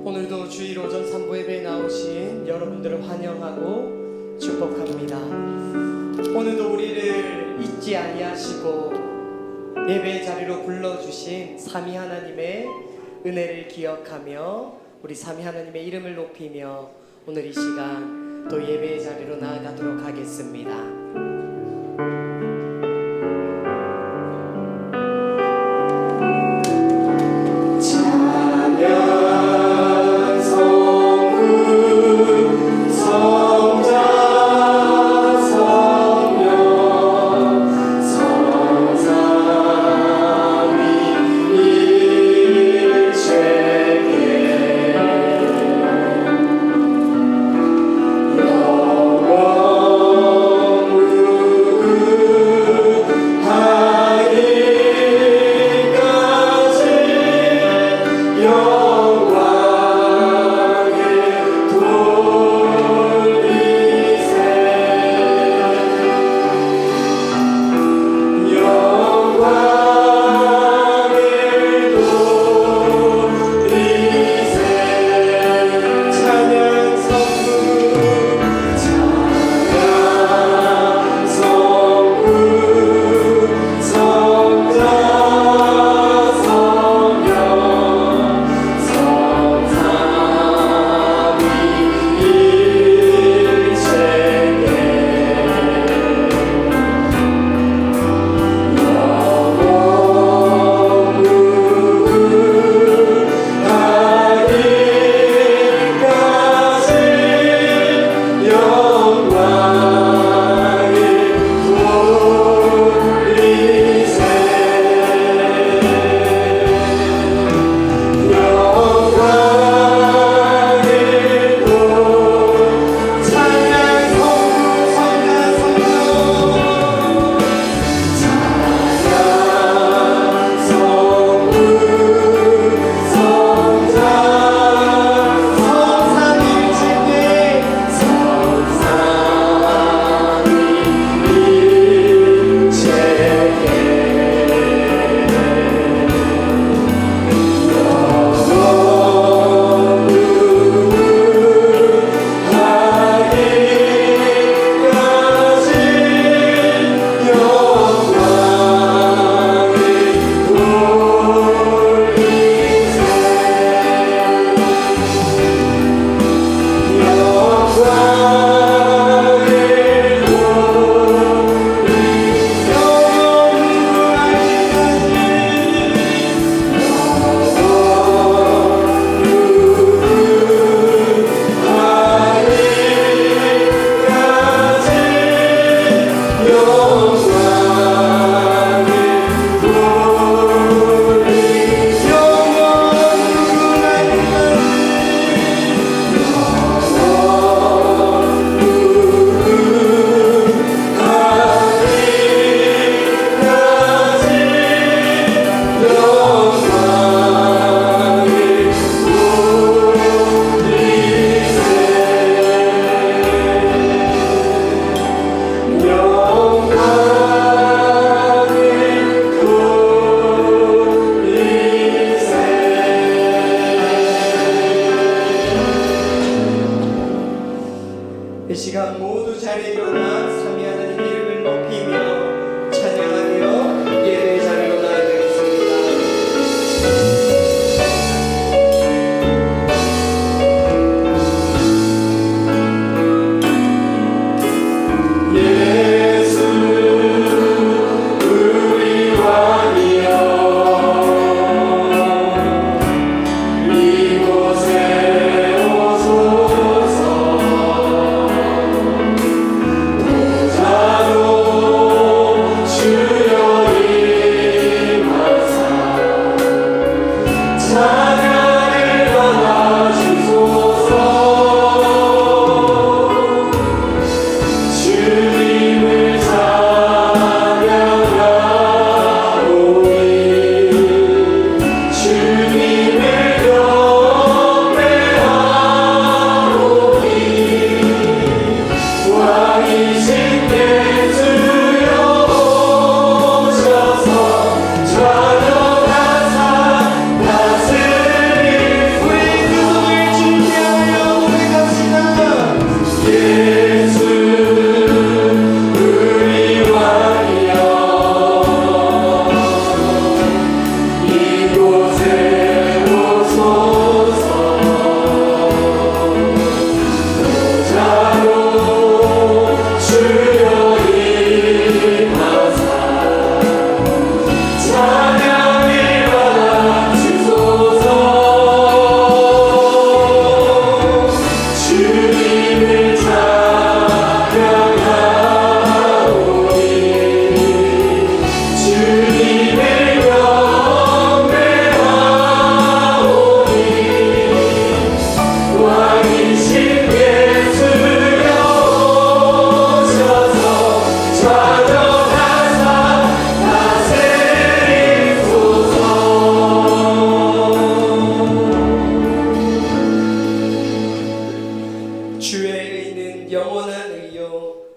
오늘도 주일 오전 3부 예배에 나오신 여러분들을 환영하고 축복합니다. 오늘도 우리를 잊지 아니하시고 예배의 자리로 불러주신 삼위 하나님의 은혜를 기억하며 우리 삼위 하나님의 이름을 높이며 오늘 이 시간 또 예배의 자리로 나아가도록 하겠습니다. 영원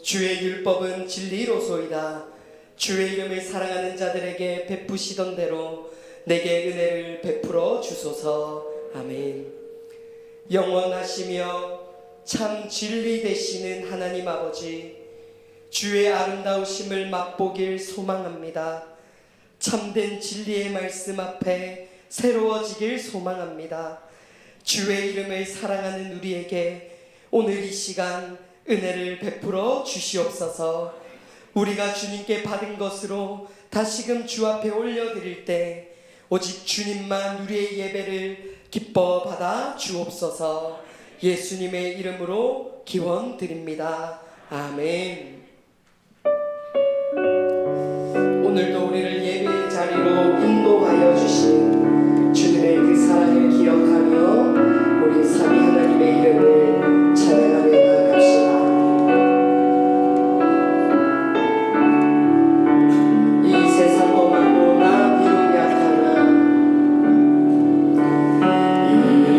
주의 율법은 진리로소이다. 주의 이름을 사랑하는 자들에게 베푸시던 대로 내게 은혜를 베풀어 주소서. 아멘. 영원하시며 참 진리 되시는 하나님 아버지, 주의 아름다우심을 맛보길 소망합니다. 참된 진리의 말씀 앞에 새로워지길 소망합니다. 주의 이름을 사랑하는 우리에게 오늘 이 시간 은혜를 베풀어 주시옵소서. 우리가 주님께 받은 것으로 다시금 주 앞에 올려드릴 때 오직 주님만 우리의 예배를 기뻐 받아 주옵소서. 예수님의 이름으로 기원드립니다. 아멘. 오늘도 우리를 예배의 자리로 인도하여 주신 주님의 그 사랑을 기억하며 우리 삼위 하나님의 이름을 찬양하며 나아갑시다. 이 세상 험하고 나 비록 약하나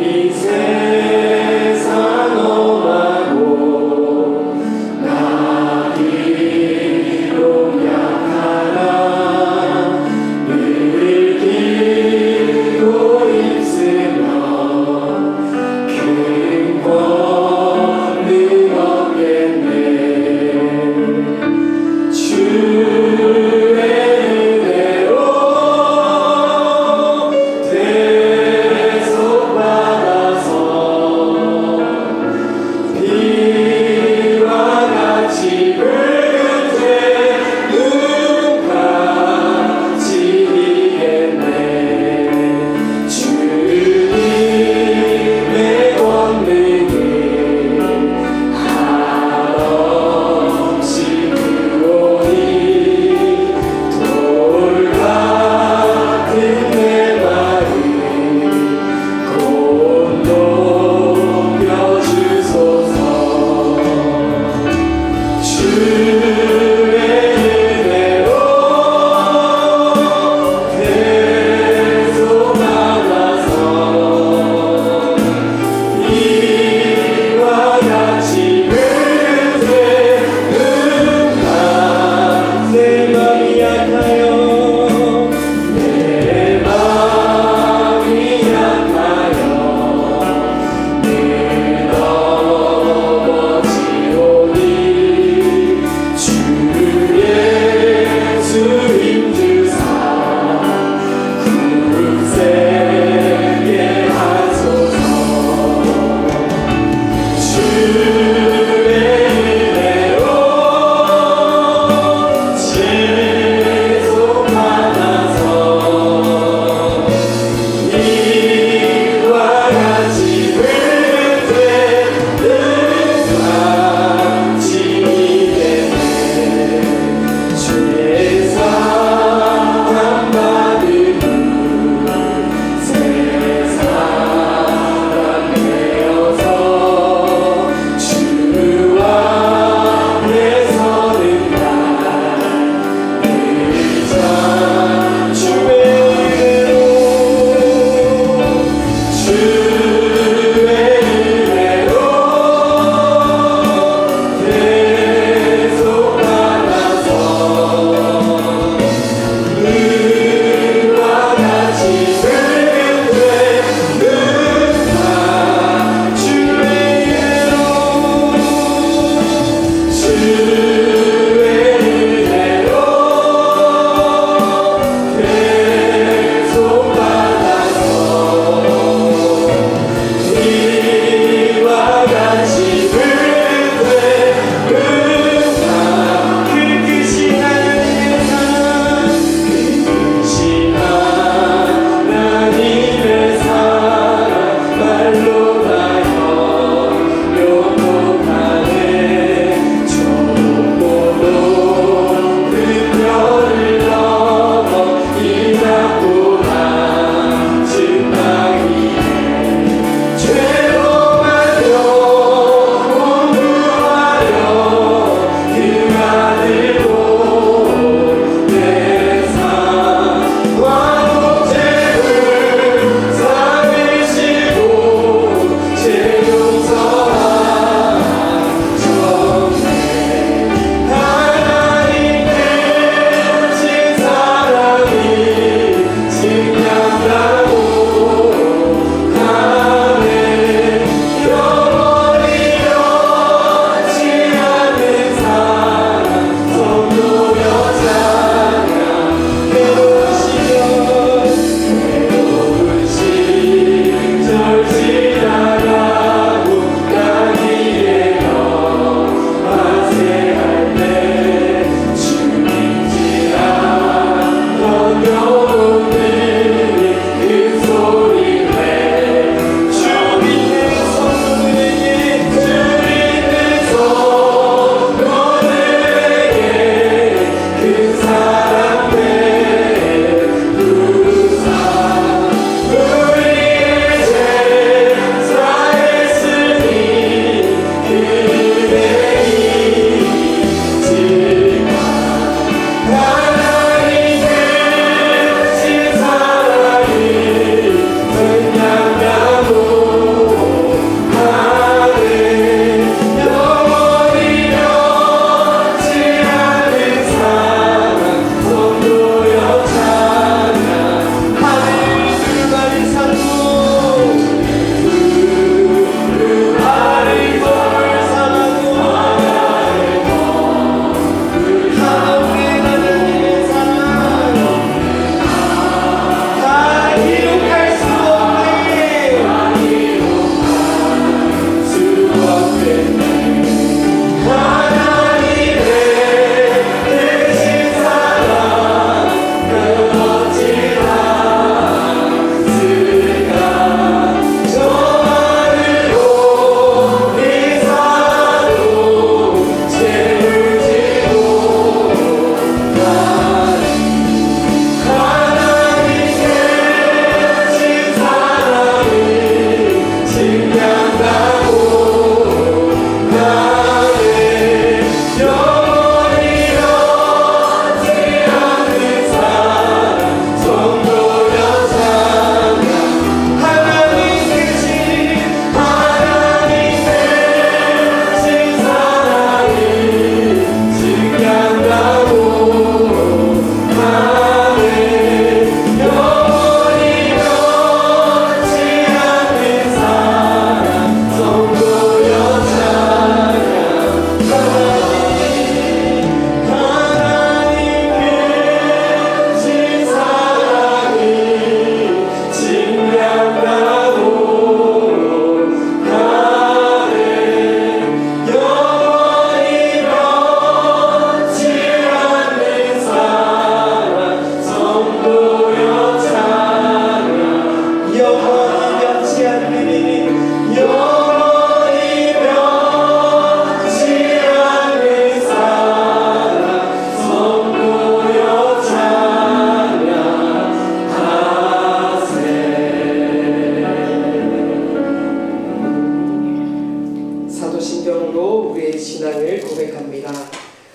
이 세상 험하고 나 비록 약하나 늘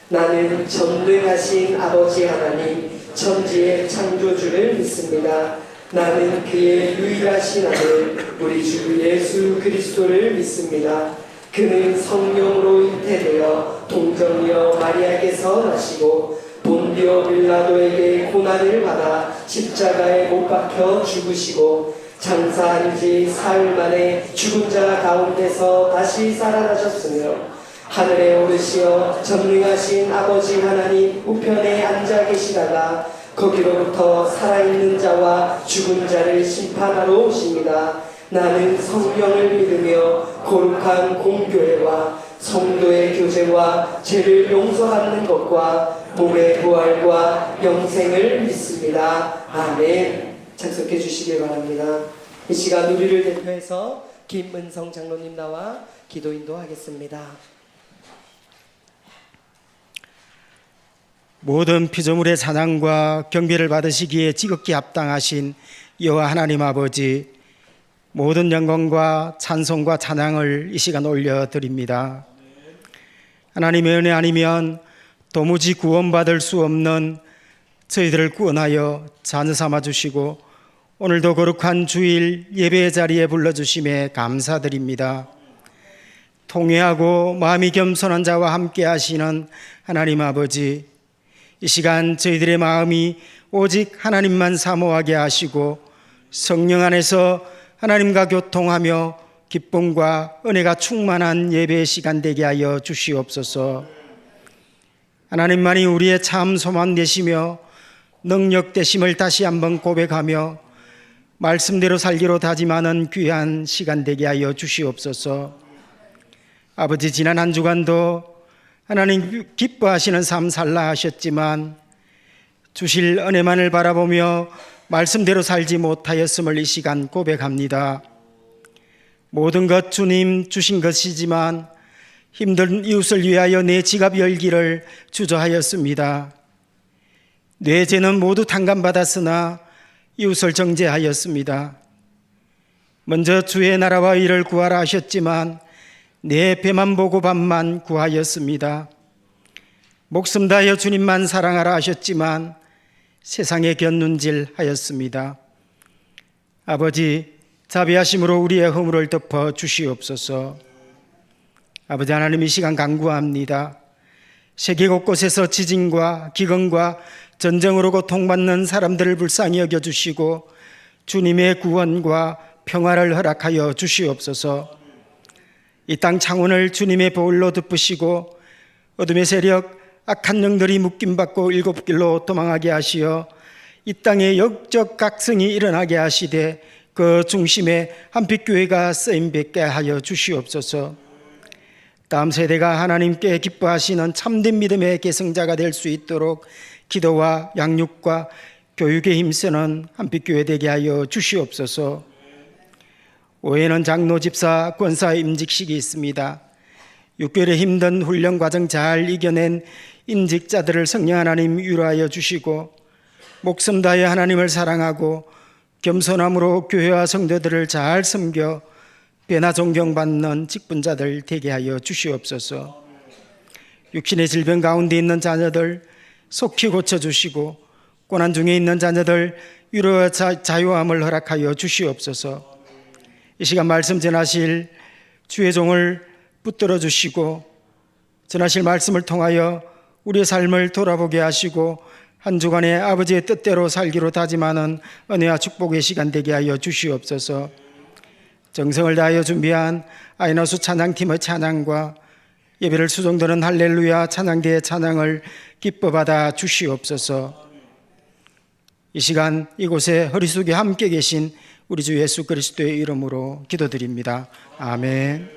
나는 전능하신 아버지 하나님 천지의 창조주를 믿습니다. 나는 그의 유일하신 아들 우리 주 예수 그리스도를 믿습니다. 그는 성령으로 잉태되어 동정녀 마리아께서 나시고 본디오 빌라도에게 고난을 받아 십자가에 못 박혀 죽으시고 장사한 지 사흘 만에 죽은 자 가운데서 다시 살아나셨으며 하늘에 오르시어 전능하신 아버지 하나님 우편에 앉아 계시다가 거기로부터 살아있는 자와 죽은 자를 심판하러 오십니다. 나는 성령을 믿으며 거룩한 공교회와 성도의 교제와 죄를 용서받는 것과 몸의 부활과 영생을 믿습니다. 아멘. 참석해 주시길 바랍니다. 이 시간 우리를 대표해서 김은성 장로님 나와 기도 인도하겠습니다. 모든 피조물의 찬양과 경배를 받으시기에 지극히 합당하신 여호와 하나님 아버지, 모든 영광과 찬송과 찬양을 이 시간 올려드립니다. 하나님의 은혜 아니면 도무지 구원받을 수 없는 저희들을 구원하여 자녀 삼아주시고 오늘도 거룩한 주일 예배의 자리에 불러주심에 감사드립니다. 통회하고 마음이 겸손한 자와 함께 하시는 하나님 아버지, 이 시간 저희들의 마음이 오직 하나님만 사모하게 하시고 성령 안에서 하나님과 교통하며 기쁨과 은혜가 충만한 예배의 시간 되게 하여 주시옵소서. 하나님만이 우리의 참 소망 되시며 능력 되심을 다시 한번 고백하며 말씀대로 살기로 다짐하는 귀한 시간 되게 하여 주시옵소서. 아버지, 지난 한 주간도 하나님 기뻐하시는 삶 살라 하셨지만 주실 은혜만을 바라보며 말씀대로 살지 못하였음을 이 시간 고백합니다. 모든 것 주님 주신 것이지만 힘든 이웃을 위하여 내 지갑 열기를 주저하였습니다. 내 죄는 모두 탕감받았으나 이웃을 정죄하였습니다. 먼저 주의 나라와 의를 구하라 하셨지만 내 배만 보고 밥만 구하였습니다. 목숨 다하여 주님만 사랑하라 하셨지만 세상에 견눈질 하였습니다. 아버지, 자비하심으로 우리의 허물을 덮어 주시옵소서. 아버지 하나님, 이 시간 간구합니다. 세계 곳곳에서 지진과 기근과 전쟁으로 고통받는 사람들을 불쌍히 여겨주시고 주님의 구원과 평화를 허락하여 주시옵소서. 이 땅 창원을 주님의 보혈로 덮으시고 어둠의 세력 악한 영들이 묶임받고 일곱 길로 도망하게 하시어 이 땅에 역적 각성이 일어나게 하시되 그 중심에 한빛교회가 쓰임받게 하여 주시옵소서. 다음 세대가 하나님께 기뻐하시는 참된 믿음의 계승자가 될 수 있도록 기도와 양육과 교육에 힘쓰는 한빛교회 되게 하여 주시옵소서. 올해는 장로, 집사, 권사 임직식이 있습니다. 6개월의 힘든 훈련 과정 잘 이겨낸 임직자들을 성령 하나님 위로하여 주시고 목숨 다해 하나님을 사랑하고 겸손함으로 교회와 성도들을 잘 섬겨 배나 존경받는 직분자들 되게 하여 주시옵소서. 육신의 질병 가운데 있는 자녀들 속히 고쳐주시고 고난 중에 있는 자녀들 위로와 자유함을 허락하여 주시옵소서. 이 시간 말씀 전하실 주의 종을 붙들어 주시고 전하실 말씀을 통하여 우리의 삶을 돌아보게 하시고 한 주간에 아버지의 뜻대로 살기로 다짐하는 은혜와 축복의 시간 되게 하여 주시옵소서. 정성을 다하여 준비한 아이너스 찬양팀의 찬양과 예배를 수종드는 할렐루야 찬양대의 찬양을 기뻐 받아 주시옵소서. 이 시간 이곳에 허리 숙여 함께 계신 우리 주 예수 그리스도의 이름으로 기도드립니다. 아멘.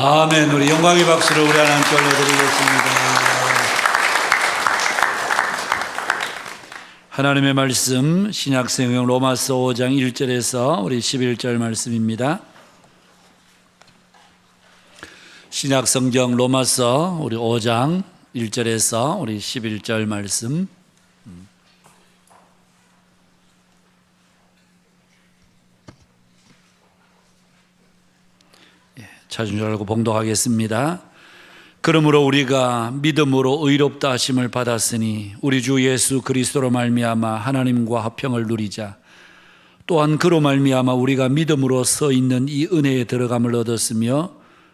아멘. 우리 영광의 박수를 우리 하나님께 올려드리겠습니다. 하나님의 말씀 신약성경 로마서 5장 1절에서 우리 11절 말씀입니다. 신약성경 로마서 우리 5장 1절에서 우리 11절 말씀. 찾은 줄 알고 봉독하겠습니다. 그러므로 우리가 믿음으로 의롭다 하심을 받았으니 우리 주 예수 그리스도로 말미암아 하나님과 화평을 누리자. 또한 그로 말미암아 우리가 믿음으로 서 있는 이 은혜에 들어감을 얻었으며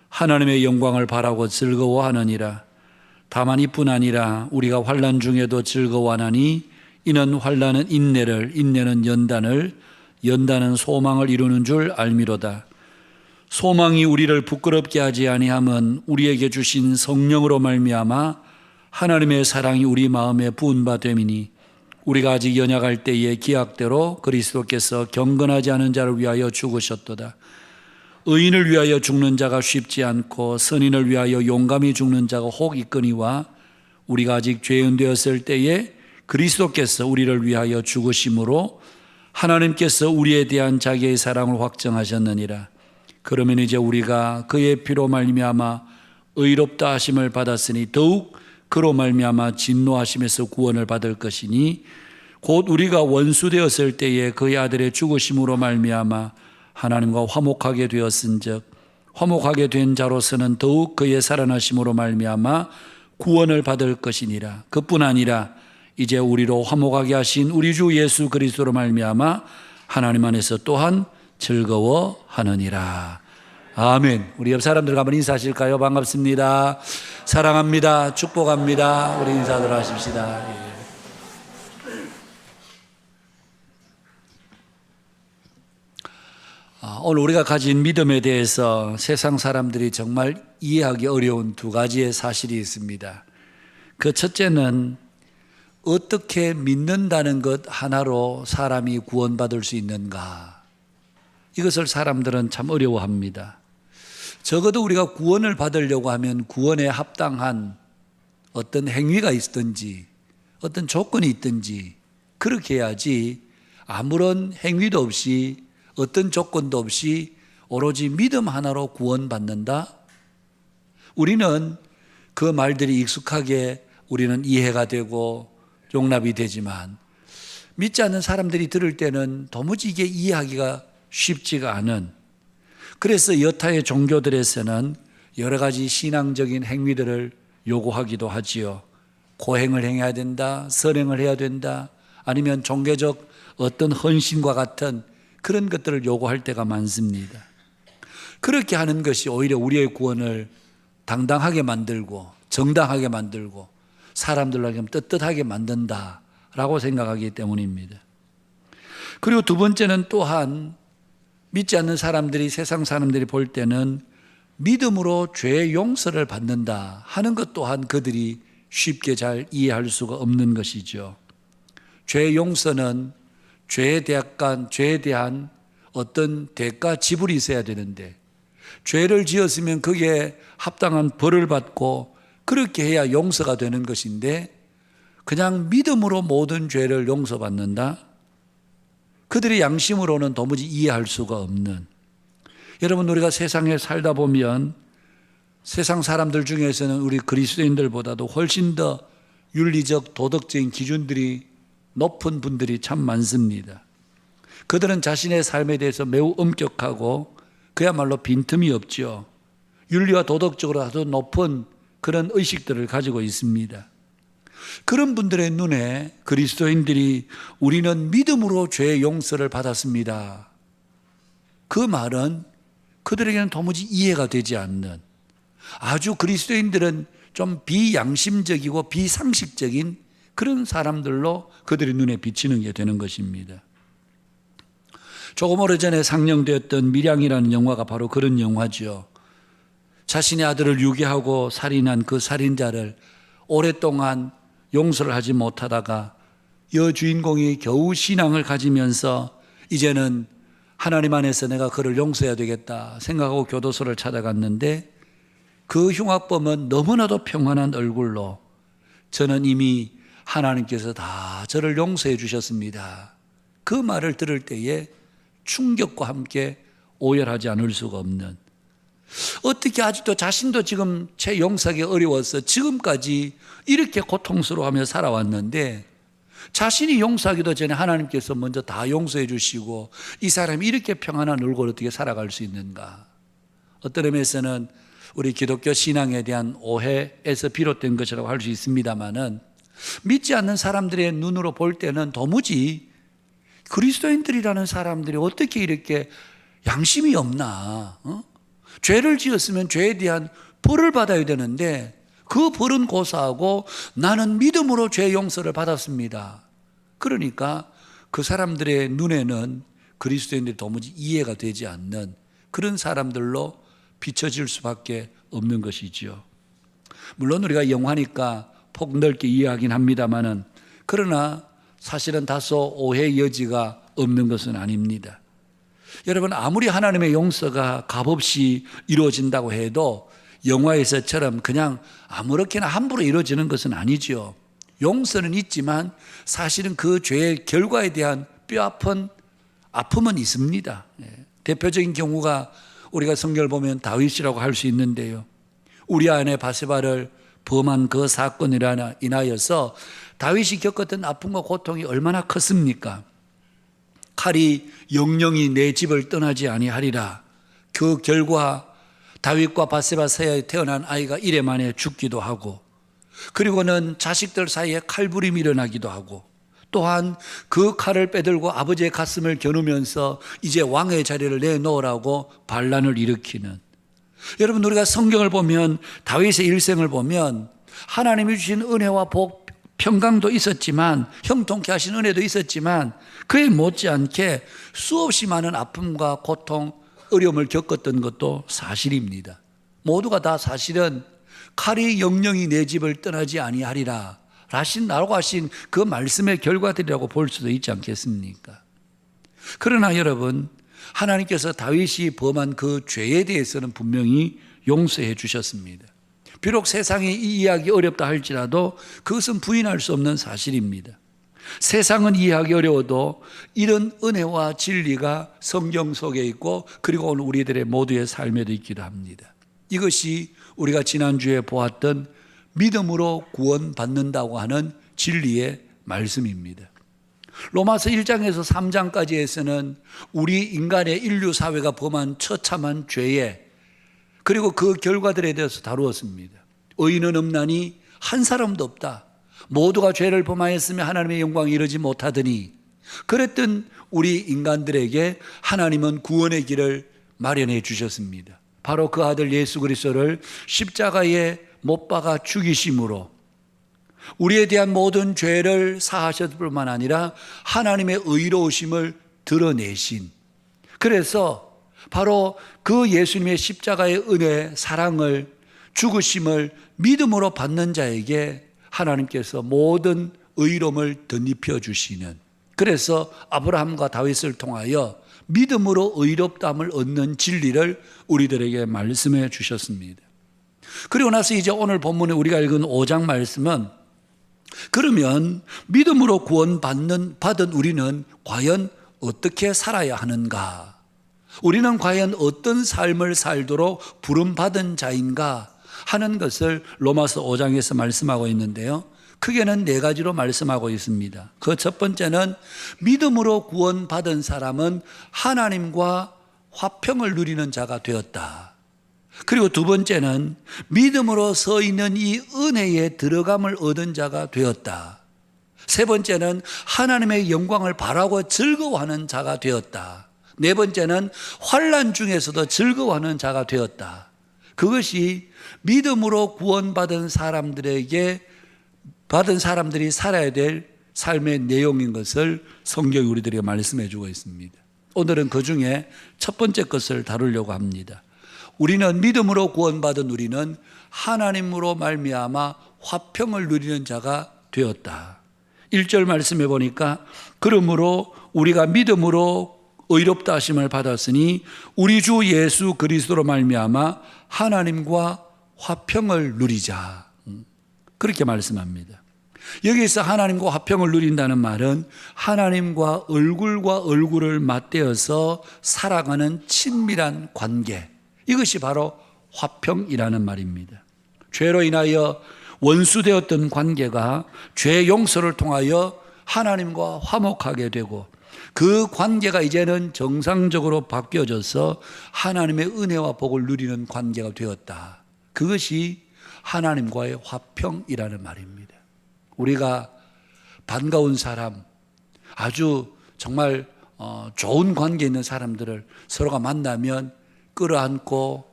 하나님의 영광을 바라고 즐거워하느니라. 다만 이뿐 아니라 우리가 환난 중에도 즐거워하나니 이는 환난은 인내를, 인내는 연단을, 연단은 소망을 이루는 줄 알미로다. 소망이 우리를 부끄럽게 하지 아니함은 우리에게 주신 성령으로 말미암아 하나님의 사랑이 우리 마음에 부은 바 됨이니 우리가 아직 연약할 때에 기약대로 그리스도께서 경건하지 않은 자를 위하여 죽으셨도다. 의인을 위하여 죽는 자가 쉽지 않고 선인을 위하여 용감히 죽는 자가 혹 있거니와 우리가 아직 죄인 되었을 때에 그리스도께서 우리를 위하여 죽으심으로 하나님께서 우리에 대한 자기의 사랑을 확정하셨느니라. 그러면 이제 우리가 그의 피로 말미암아 의롭다 하심을 받았으니 더욱 그로 말미암아 진노하심에서 구원을 받을 것이니 곧 우리가 원수 되었을 때에 그의 아들의 죽으심으로 말미암아 하나님과 화목하게 되었은즉 화목하게 된 자로서는 더욱 그의 살아나심으로 말미암아 구원을 받을 것이니라. 그뿐 아니라 이제 우리로 화목하게 하신 우리 주 예수 그리스도로 말미암아 하나님 안에서 또한 즐거워하느니라. 아멘. 우리 옆 사람들과 한번 인사하실까요? 반갑습니다. 사랑합니다. 축복합니다. 우리 인사들 하십시다. 예. 오늘 우리가 가진 믿음에 대해서 세상 사람들이 정말 이해하기 어려운 두 가지의 사실이 있습니다. 그 첫째는 어떻게 믿는다는 것 하나로 사람이 구원받을 수 있는가? 이것을 사람들은 참 어려워합니다. 적어도 우리가 구원을 받으려고 하면 구원에 합당한 어떤 행위가 있든지 어떤 조건이 있든지 그렇게 해야지 아무런 행위도 없이 어떤 조건도 없이 오로지 믿음 하나로 구원받는다? 우리는 그 말들이 익숙하게 우리는 이해가 되고 용납이 되지만 믿지 않는 사람들이 들을 때는 도무지 이게 이해하기가 쉽지가 않은, 그래서 여타의 종교들에서는 여러 가지 신앙적인 행위들을 요구하기도 하지요. 고행을 행해야 된다, 선행을 해야 된다, 아니면 종교적 어떤 헌신과 같은 그런 것들을 요구할 때가 많습니다. 그렇게 하는 것이 오히려 우리의 구원을 당당하게 만들고 정당하게 만들고 사람들에게 떳떳하게 만든다라고 생각하기 때문입니다. 그리고 두 번째는 또한 믿지 않는 사람들이, 세상 사람들이 볼 때는 믿음으로 죄의 용서를 받는다 하는 것 또한 그들이 쉽게 잘 이해할 수가 없는 것이죠. 죄의 용서는 죄에 대한 어떤 대가 지불이 있어야 되는데, 죄를 지었으면 그게 합당한 벌을 받고 그렇게 해야 용서가 되는 것인데 그냥 믿음으로 모든 죄를 용서받는다? 그들의 양심으로는 도무지 이해할 수가 없는. 여러분, 우리가 세상에 살다 보면 세상 사람들 중에서는 우리 그리스도인들보다도 훨씬 더 윤리적 도덕적인 기준들이 높은 분들이 참 많습니다. 그들은 자신의 삶에 대해서 매우 엄격하고 그야말로 빈틈이 없죠. 윤리와 도덕적으로 아주 높은 그런 의식들을 가지고 있습니다. 그런 분들의 눈에 그리스도인들이 우리는 믿음으로 죄의 용서를 받았습니다, 그 말은 그들에게는 도무지 이해가 되지 않는, 아주 그리스도인들은 좀 비양심적이고 비상식적인 그런 사람들로 그들의 눈에 비치는 게 되는 것입니다. 조금 오래전에 상영되었던 밀양이라는 영화가 바로 그런 영화죠. 자신의 아들을 유괴하고 살인한 그 살인자를 오랫동안 용서를 하지 못하다가 여주인공이 겨우 신앙을 가지면서 이제는 하나님 안에서 내가 그를 용서해야 되겠다 생각하고 교도소를 찾아갔는데 그 흉악범은 너무나도 평안한 얼굴로 저는 이미 하나님께서 다 저를 용서해 주셨습니다. 그 말을 들을 때에 충격과 함께 오열하지 않을 수가 없는, 어떻게 아직도 자신도 지금 제 용서하기 어려워서 지금까지 이렇게 고통스러워하며 살아왔는데 자신이 용서하기도 전에 하나님께서 먼저 다 용서해 주시고 이 사람이 이렇게 평안한 얼굴로 어떻게 살아갈 수 있는가. 어떤 의미에서는 우리 기독교 신앙에 대한 오해에서 비롯된 것이라고 할 수 있습니다만은, 믿지 않는 사람들의 눈으로 볼 때는 도무지 그리스도인들이라는 사람들이 어떻게 이렇게 양심이 없나, 죄를 지었으면 죄에 대한 벌을 받아야 되는데 그 벌은 고사하고 나는 믿음으로 죄 용서를 받았습니다. 그러니까 그 사람들의 눈에는 그리스도인들이 도무지 이해가 되지 않는 그런 사람들로 비춰질 수밖에 없는 것이지요. 물론 우리가 영화니까 폭넓게 이해하긴 합니다만은, 그러나 사실은 다소 오해의 여지가 없는 것은 아닙니다. 여러분, 아무리 하나님의 용서가 값없이 이루어진다고 해도 영화에서처럼 그냥 아무렇게나 함부로 이루어지는 것은 아니죠. 용서는 있지만 사실은 그 죄의 결과에 대한 뼈아픈 아픔은 있습니다. 대표적인 경우가 우리가 성경을 보면 다윗이라고 할 수 있는데요. 우리 아내 바세바를 범한 그 사건이라 인하여서 다윗이 겪었던 아픔과 고통이 얼마나 컸습니까? 칼이 영영이 내 집을 떠나지 아니하리라. 그 결과 다윗과 바세바 사이에 태어난 아이가 이래 만에 죽기도 하고, 그리고는 자식들 사이에 칼부림이 일어나기도 하고, 또한 그 칼을 빼들고 아버지의 가슴을 겨누면서 이제 왕의 자리를 내놓으라고 반란을 일으키는, 여러분, 우리가 성경을 보면 다윗의 일생을 보면 하나님이 주신 은혜와 복, 평강도 있었지만, 형통케 하신 은혜도 있었지만 그에 못지않게 수없이 많은 아픔과 고통, 어려움을 겪었던 것도 사실입니다. 모두가 다 사실은 칼이 영영이 내 집을 떠나지 아니하리라 라고 하신 그 말씀의 결과들이라고 볼 수도 있지 않겠습니까? 그러나 여러분, 하나님께서 다윗이 범한 그 죄에 대해서는 분명히 용서해 주셨습니다. 비록 세상이 이 이해하기 어렵다 할지라도 그것은 부인할 수 없는 사실입니다. 세상은 이해하기 어려워도 이런 은혜와 진리가 성경 속에 있고, 그리고 오늘 우리들의 모두의 삶에도 있기도 합니다. 이것이 우리가 지난주에 보았던 믿음으로 구원받는다고 하는 진리의 말씀입니다. 로마서 1장에서 3장까지에서는 우리 인간의 인류 사회가 범한 처참한 죄에, 그리고 그 결과들에 대해서 다루었습니다. 의인은 없나니 한 사람도 없다. 모두가 죄를 범하였으며 하나님의 영광이 이르지 못하더니, 그랬던 우리 인간들에게 하나님은 구원의 길을 마련해 주셨습니다. 바로 그 아들 예수 그리스도를 십자가에 못 박아 죽이심으로 우리에 대한 모든 죄를 사하셨을 뿐만 아니라 하나님의 의로우심을 드러내신, 그래서 바로 그 예수님의 십자가의 은혜, 사랑을, 죽으심을 믿음으로 받는 자에게 하나님께서 모든 의로움을 덧입혀 주시는, 그래서 아브라함과 다윗을 통하여 믿음으로 의롭다함을 얻는 진리를 우리들에게 말씀해 주셨습니다. 그리고 나서 이제 오늘 본문에 우리가 읽은 5장 말씀은, 그러면 믿음으로 구원받은 우리는 과연 어떻게 살아야 하는가? 우리는 과연 어떤 삶을 살도록 부름받은 자인가 하는 것을 로마서 5장에서 말씀하고 있는데요. 크게는 4가지로 말씀하고 있습니다. 그 첫 번째는 믿음으로 구원받은 사람은 하나님과 화평을 누리는 자가 되었다. 그리고 두 번째는 믿음으로 서 있는 이 은혜에 들어감을 얻은 자가 되었다. 세 번째는 하나님의 영광을 바라고 즐거워하는 자가 되었다. 네 번째는 환난 중에서도 즐거워하는 자가 되었다. 그것이 믿음으로 구원받은 사람들이 살아야 될 삶의 내용인 것을 성경이 우리들에게 말씀해 주고 있습니다. 오늘은 그 중에 첫 번째 것을 다루려고 합니다. 우리는 믿음으로 구원받은 우리는 하나님으로 말미암아 화평을 누리는 자가 되었다. 1절 말씀해 보니까, 그러므로 우리가 믿음으로 의롭다 하심을 받았으니 우리 주 예수 그리스도로 말미암아 하나님과 화평을 누리자. 그렇게 말씀합니다. 여기서 하나님과 화평을 누린다는 말은 하나님과 얼굴을 맞대어서 살아가는 친밀한 관계, 이것이 바로 화평이라는 말입니다. 죄로 인하여 원수되었던 관계가 죄 용서를 통하여 하나님과 화목하게 되고 그 관계가 이제는 정상적으로 바뀌어져서 하나님의 은혜와 복을 누리는 관계가 되었다. 그것이 하나님과의 화평이라는 말입니다. 우리가 반가운 사람, 아주 정말 좋은 관계 있는 사람들을 서로가 만나면 끌어안고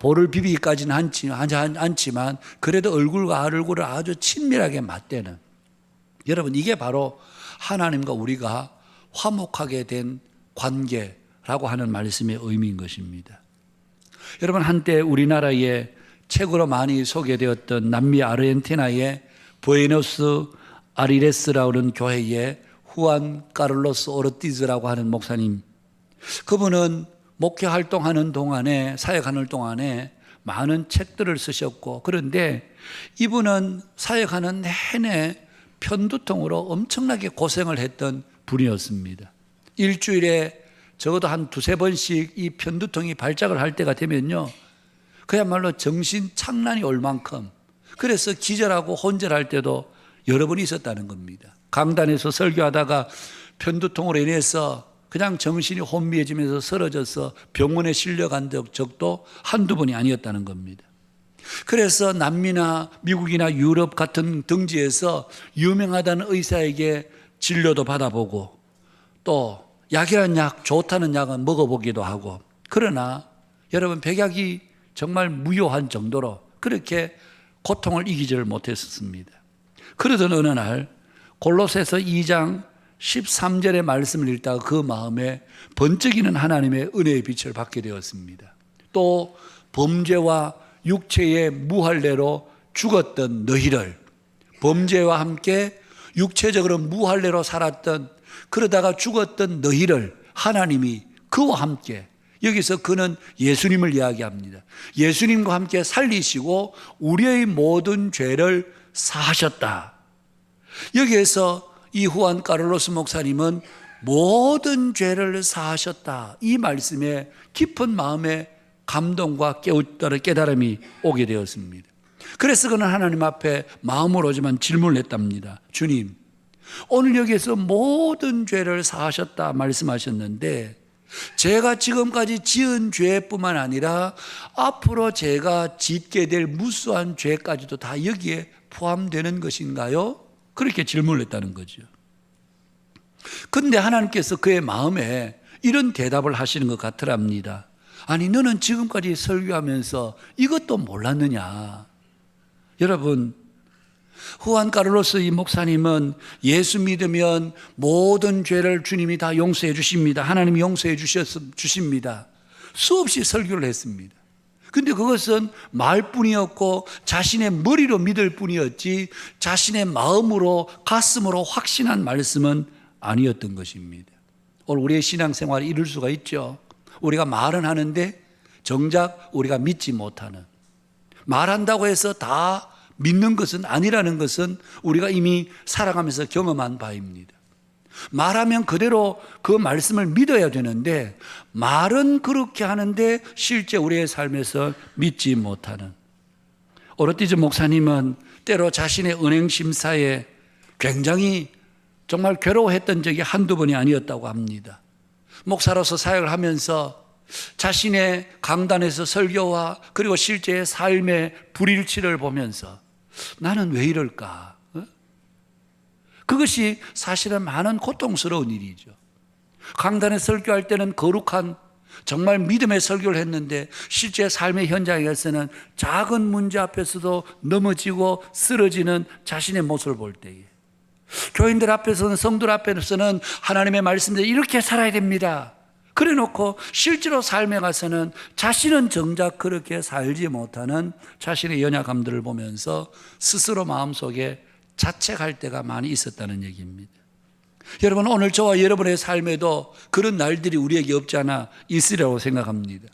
볼을 비비기까지는 않지만 그래도 얼굴과 얼굴을 아주 친밀하게 맞대는, 여러분, 이게 바로 하나님과 우리가 화목하게 된 관계라고 하는 말씀의 의미인 것입니다. 여러분, 한때 우리나라에 책으로 많이 소개되었던 남미 아르헨티나의 부에노스 아리레스라고 하는 교회의 후안 카를로스 오르티즈라고 하는 목사님, 그분은 목회 활동하는 동안에, 사역하는 동안에 많은 책들을 쓰셨고, 그런데 이분은 사역하는 내내 편두통으로 엄청나게 고생을 했던 분이었습니다. 일주일에 적어도 한 두세 번씩 이 편두통이 발작을 할 때가 되면요, 그야말로 정신 착란이 올 만큼, 그래서 기절하고 혼절할 때도 여러 번 있었다는 겁니다. 강단에서 설교하다가 편두통으로 인해서 그냥 정신이 혼미해지면서 쓰러져서 병원에 실려간 적도 한두 번이 아니었다는 겁니다. 그래서 남미나 미국이나 유럽 같은 등지에서 유명하다는 의사에게 진료도 받아보고 또 약이란 약, 좋다는 약은 먹어보기도 하고, 그러나 여러분, 백약이 정말 무효한 정도로 그렇게 고통을 이기지를 못했었습니다. 그러던 어느 날 골로새서 2장 13절의 말씀을 읽다가 그 마음에 번쩍이는 하나님의 은혜의 빛을 받게 되었습니다. 또 범죄와 육체의 무할례로 죽었던 너희를, 범죄와 함께 육체적으로 무할례로 살았던, 그러다가 죽었던 너희를 하나님이 그와 함께, 여기서 그는 예수님을 이야기합니다. 예수님과 함께 살리시고 우리의 모든 죄를 사하셨다. 여기에서 이 후안 카를로스 목사님은 모든 죄를 사하셨다, 이 말씀에 깊은 마음의 감동과 깨달음이 오게 되었습니다. 그래서 그는 하나님 앞에 마음으로지만 질문을 했답니다. 주님, 오늘 여기에서 모든 죄를 사하셨다 말씀하셨는데 제가 지금까지 지은 죄뿐만 아니라 앞으로 제가 짓게 될 무수한 죄까지도 다 여기에 포함되는 것인가요? 그렇게 질문을 했다는 거죠. 그런데 하나님께서 그의 마음에 이런 대답을 하시는 것 같더랍니다. 아니, 너는 지금까지 설교하면서 이것도 몰랐느냐? 여러분, 후안 카를로스 이 목사님은 예수 믿으면 모든 죄를 주님이 다 용서해 주십니다. 하나님이 용서해 주십니다. 수없이 설교를 했습니다. 근데 그것은 말뿐이었고 자신의 머리로 믿을 뿐이었지 자신의 마음으로, 가슴으로 확신한 말씀은 아니었던 것입니다. 오늘 우리의 신앙생활이 이럴 수가 있죠. 우리가 말은 하는데 정작 우리가 믿지 못하는, 말한다고 해서 다 믿는 것은 아니라는 것은 우리가 이미 살아가면서 경험한 바입니다. 말하면 그대로 그 말씀을 믿어야 되는데 말은 그렇게 하는데 실제 우리의 삶에서 믿지 못하는, 오르티즈 목사님은 때로 자신의 은행 심사에 굉장히 정말 괴로워했던 적이 한두 번이 아니었다고 합니다. 목사로서 사역을 하면서 자신의 강단에서 설교와 그리고 실제의 삶의 불일치를 보면서 나는 왜 이럴까? 그것이 사실은 많은 고통스러운 일이죠. 강단에 설교할 때는 거룩한 정말 믿음의 설교를 했는데 실제 삶의 현장에서는 작은 문제 앞에서도 넘어지고 쓰러지는 자신의 모습을 볼 때에, 교인들 앞에서는, 성도들 앞에서는 하나님의 말씀대로 이렇게 살아야 됩니다, 그래 놓고 실제로 삶에 가서는 자신은 정작 그렇게 살지 못하는 자신의 연약함들을 보면서 스스로 마음속에 자책할 때가 많이 있었다는 얘기입니다. 여러분, 오늘 저와 여러분의 삶에도 그런 날들이 우리에게 없지 않아 있으리라고 생각합니다.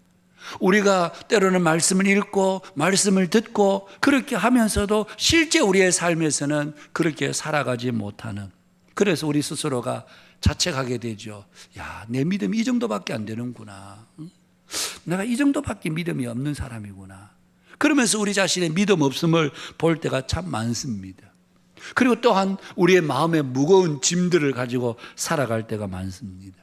우리가 때로는 말씀을 읽고 말씀을 듣고 그렇게 하면서도 실제 우리의 삶에서는 그렇게 살아가지 못하는, 그래서 우리 스스로가 자책하게 되죠. 야, 내 믿음이 이 정도밖에 안 되는구나. 내가 이 정도밖에 믿음이 없는 사람이구나. 그러면서 우리 자신의 믿음 없음을 볼 때가 참 많습니다. 그리고 또한 우리의 마음에 무거운 짐들을 가지고 살아갈 때가 많습니다.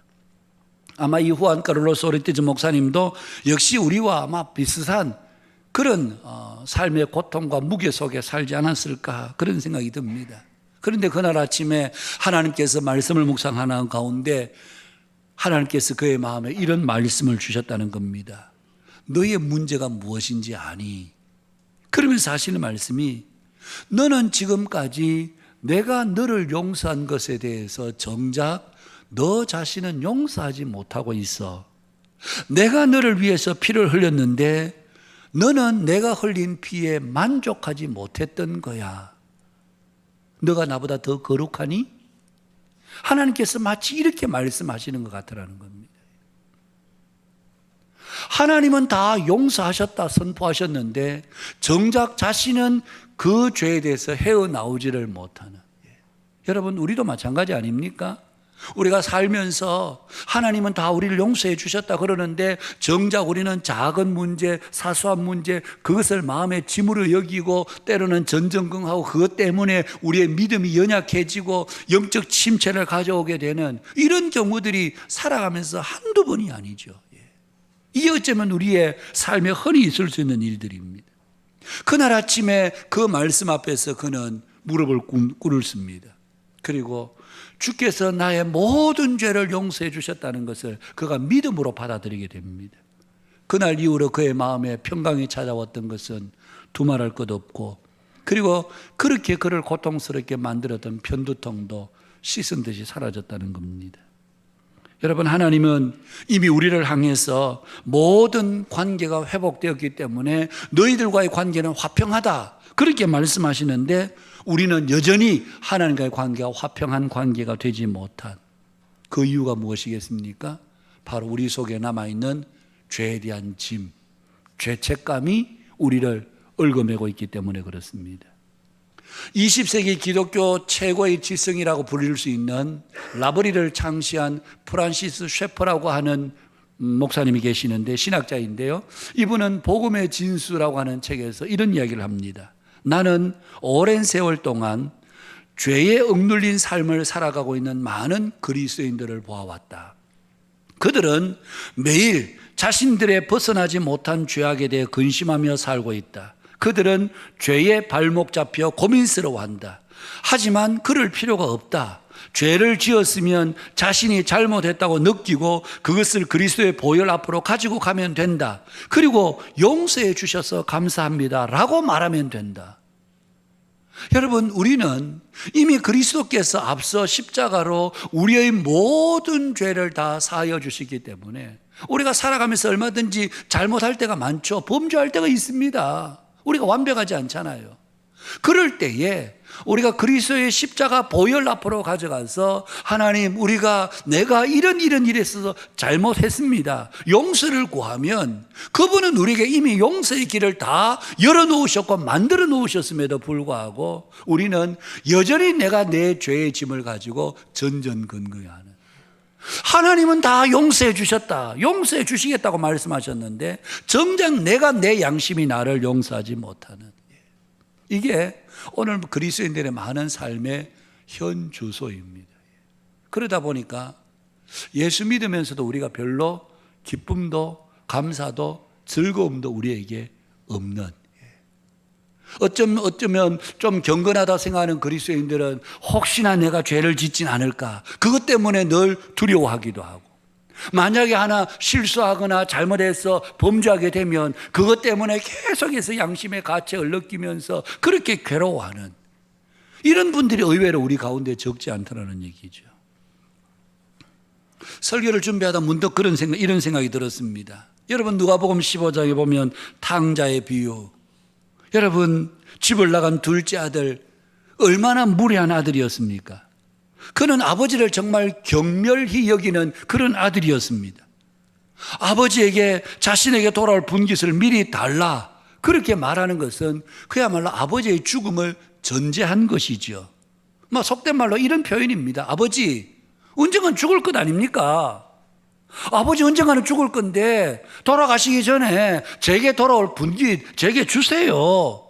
아마 이 후안 카를로스 오르티즈 목사님도 역시 우리와 아마 비슷한 그런 삶의 고통과 무게 속에 살지 않았을까, 그런 생각이 듭니다. 그런데 그날 아침에 하나님께서 말씀을 묵상하는 가운데 하나님께서 그의 마음에 이런 말씀을 주셨다는 겁니다. 너의 문제가 무엇인지 아니? 그러면서 하시는 말씀이, 너는 지금까지 내가 너를 용서한 것에 대해서 정작 너 자신은 용서하지 못하고 있어. 내가 너를 위해서 피를 흘렸는데 너는 내가 흘린 피에 만족하지 못했던 거야. 너가 나보다 더 거룩하니? 하나님께서 마치 이렇게 말씀하시는 것 같으라는 겁니다. 하나님은 다 용서하셨다 선포하셨는데 정작 자신은 그 죄에 대해서 헤어나오지를 못하는. 여러분, 우리도 마찬가지 아닙니까? 우리가 살면서 하나님은 다 우리를 용서해 주셨다 그러는데 정작 우리는 작은 문제, 사소한 문제, 그것을 마음의 짐으로 여기고 때로는 전전긍긍하고 그것 때문에 우리의 믿음이 연약해지고 영적 침체를 가져오게 되는 이런 경우들이 살아가면서 한두 번이 아니죠. 이게 어쩌면 우리의 삶에 흔히 있을 수 있는 일들입니다. 그날 아침에 그 말씀 앞에서 그는 무릎을 꿇습니다. 그리고 주께서 나의 모든 죄를 용서해 주셨다는 것을 그가 믿음으로 받아들이게 됩니다. 그날 이후로 그의 마음에 평강이 찾아왔던 것은 두말할 것 없고, 그리고 그렇게 그를 고통스럽게 만들었던 편두통도 씻은 듯이 사라졌다는 겁니다. 여러분, 하나님은 이미 우리를 향해서 모든 관계가 회복되었기 때문에 너희들과의 관계는 화평하다, 그렇게 말씀하시는데 우리는 여전히 하나님과의 관계가 화평한 관계가 되지 못한 그 이유가 무엇이겠습니까? 바로 우리 속에 남아있는 죄에 대한 짐, 죄책감이 우리를 얽어매고 있기 때문에 그렇습니다. 20세기 기독교 최고의 지성이라고 불릴 수 있는 라버리를 창시한 프란시스 셰퍼라고 하는 목사님이 계시는데, 신학자인데요, 이분은 복음의 진수라고 하는 책에서 이런 이야기를 합니다. 나는 오랜 세월 동안 죄에 억눌린 삶을 살아가고 있는 많은 그리스도인들을 보아왔다. 그들은 매일 자신들의 벗어나지 못한 죄악에 대해 근심하며 살고 있다. 그들은 죄에 발목 잡혀 고민스러워한다. 하지만 그럴 필요가 없다. 죄를 지었으면 자신이 잘못했다고 느끼고 그것을 그리스도의 보혈 앞으로 가지고 가면 된다. 그리고 용서해 주셔서 감사합니다 라고 말하면 된다. 여러분, 우리는 이미 그리스도께서 앞서 십자가로 우리의 모든 죄를 다 사하여 주시기 때문에 우리가 살아가면서 얼마든지 잘못할 때가 많죠. 범죄할 때가 있습니다. 우리가 완벽하지 않잖아요. 그럴 때에 우리가 그리스도의 십자가 보혈 앞으로 가져가서 하나님, 내가 이런 일에 있어서 잘못했습니다, 용서를 구하면 그분은 우리에게 이미 용서의 길을 다 열어놓으셨고 만들어 놓으셨음에도 불구하고 우리는 여전히 내가 내 죄의 짐을 가지고 전전긍긍하는, 하나님은 다 용서해 주셨다, 용서해 주시겠다고 말씀하셨는데 정작 내가 내 양심이 나를 용서하지 못하는, 이게 오늘 그리스도인들의 많은 삶의 현 주소입니다. 그러다 보니까 예수 믿으면서도 우리가 별로 기쁨도 감사도 즐거움도 우리에게 없는, 어쩌면 좀 경건하다 생각하는 그리스도인들은 혹시나 내가 죄를 짓진 않을까, 그것 때문에 늘 두려워하기도 하고, 만약에 하나 실수하거나 잘못해서 범죄하게 되면 그것 때문에 계속해서 양심의 가책을 느끼면서 그렇게 괴로워하는 이런 분들이 의외로 우리 가운데 적지 않다는 얘기죠. 설교를 준비하다 문득 이런 생각이 들었습니다. 여러분, 누가복음 15장에 보면 탕자의 비유, 여러분, 집을 나간 둘째 아들, 얼마나 무례한 아들이었습니까? 그는 아버지를 정말 경멸히 여기는 그런 아들이었습니다. 아버지에게 자신에게 돌아올 분깃을 미리 달라. 그렇게 말하는 것은 그야말로 아버지의 죽음을 전제한 것이죠. 속된 말로 이런 표현입니다. 아버지, 언젠간 죽을 것 아닙니까? 아버지 언젠가는 죽을 건데 돌아가시기 전에 제게 돌아올 분깃 제게 주세요.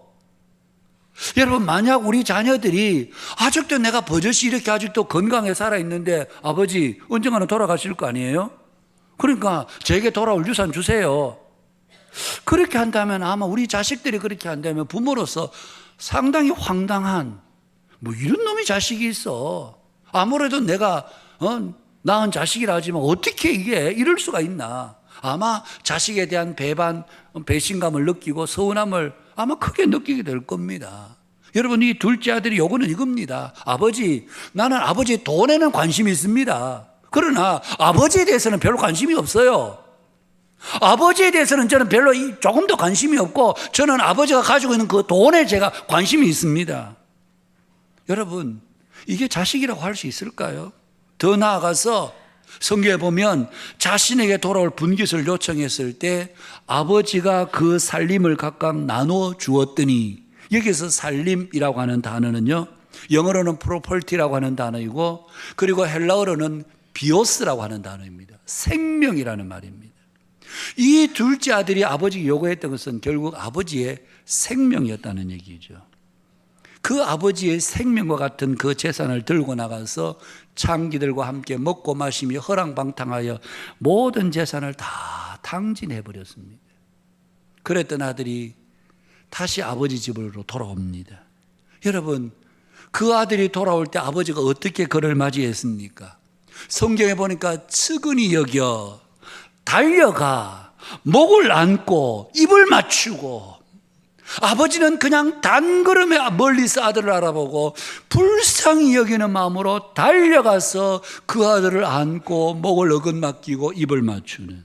여러분, 만약 우리 자녀들이 아직도 내가 버젓이 이렇게 아직도 건강해 살아있는데 아버지 언젠가는 돌아가실 거 아니에요? 그러니까 제게 돌아올 유산 주세요. 그렇게 한다면 아마 우리 자식들이 그렇게 한다면 부모로서 상당히 황당한 이런 놈이 자식이 있어. 아무래도 내가 낳은 자식이라 하지만 어떻게 이게 이럴 수가 있나. 아마 자식에 대한 배신감을 느끼고 서운함을 아마 크게 느끼게 될 겁니다. 여러분, 이 둘째 아들이 요구는 이겁니다. 아버지, 나는 아버지 돈에는 관심이 있습니다. 그러나 아버지에 대해서는 별로 관심이 없어요. 아버지에 대해서는 저는 별로 조금도 관심이 없고 저는 아버지가 가지고 있는 그 돈에 제가 관심이 있습니다. 여러분, 이게 자식이라고 할 수 있을까요? 더 나아가서 성경에 보면 자신에게 돌아올 분깃을 요청했을 때 아버지가 그 살림을 각각 나누어 주었더니, 여기서 살림이라고 하는 단어는요, 영어로는 프로펄티라고 하는 단어이고, 그리고 헬라어로는 비오스라고 하는 단어입니다. 생명이라는 말입니다. 이 둘째 아들이 아버지에게 요구했던 것은 결국 아버지의 생명이었다는 얘기죠. 그 아버지의 생명과 같은 그 재산을 들고 나가서 창기들과 함께 먹고 마시며 허랑방탕하여 모든 재산을 다 탕진해 버렸습니다. 그랬던 아들이 다시 아버지 집으로 돌아옵니다. 여러분, 그 아들이 돌아올 때 아버지가 어떻게 그를 맞이했습니까? 성경에 보니까 측은히 여겨 달려가 목을 안고 입을 맞추고, 아버지는 그냥 단걸음에 멀리서 아들을 알아보고 불쌍히 여기는 마음으로 달려가서 그 아들을 안고 목을 어긋맞기고 입을 맞추는.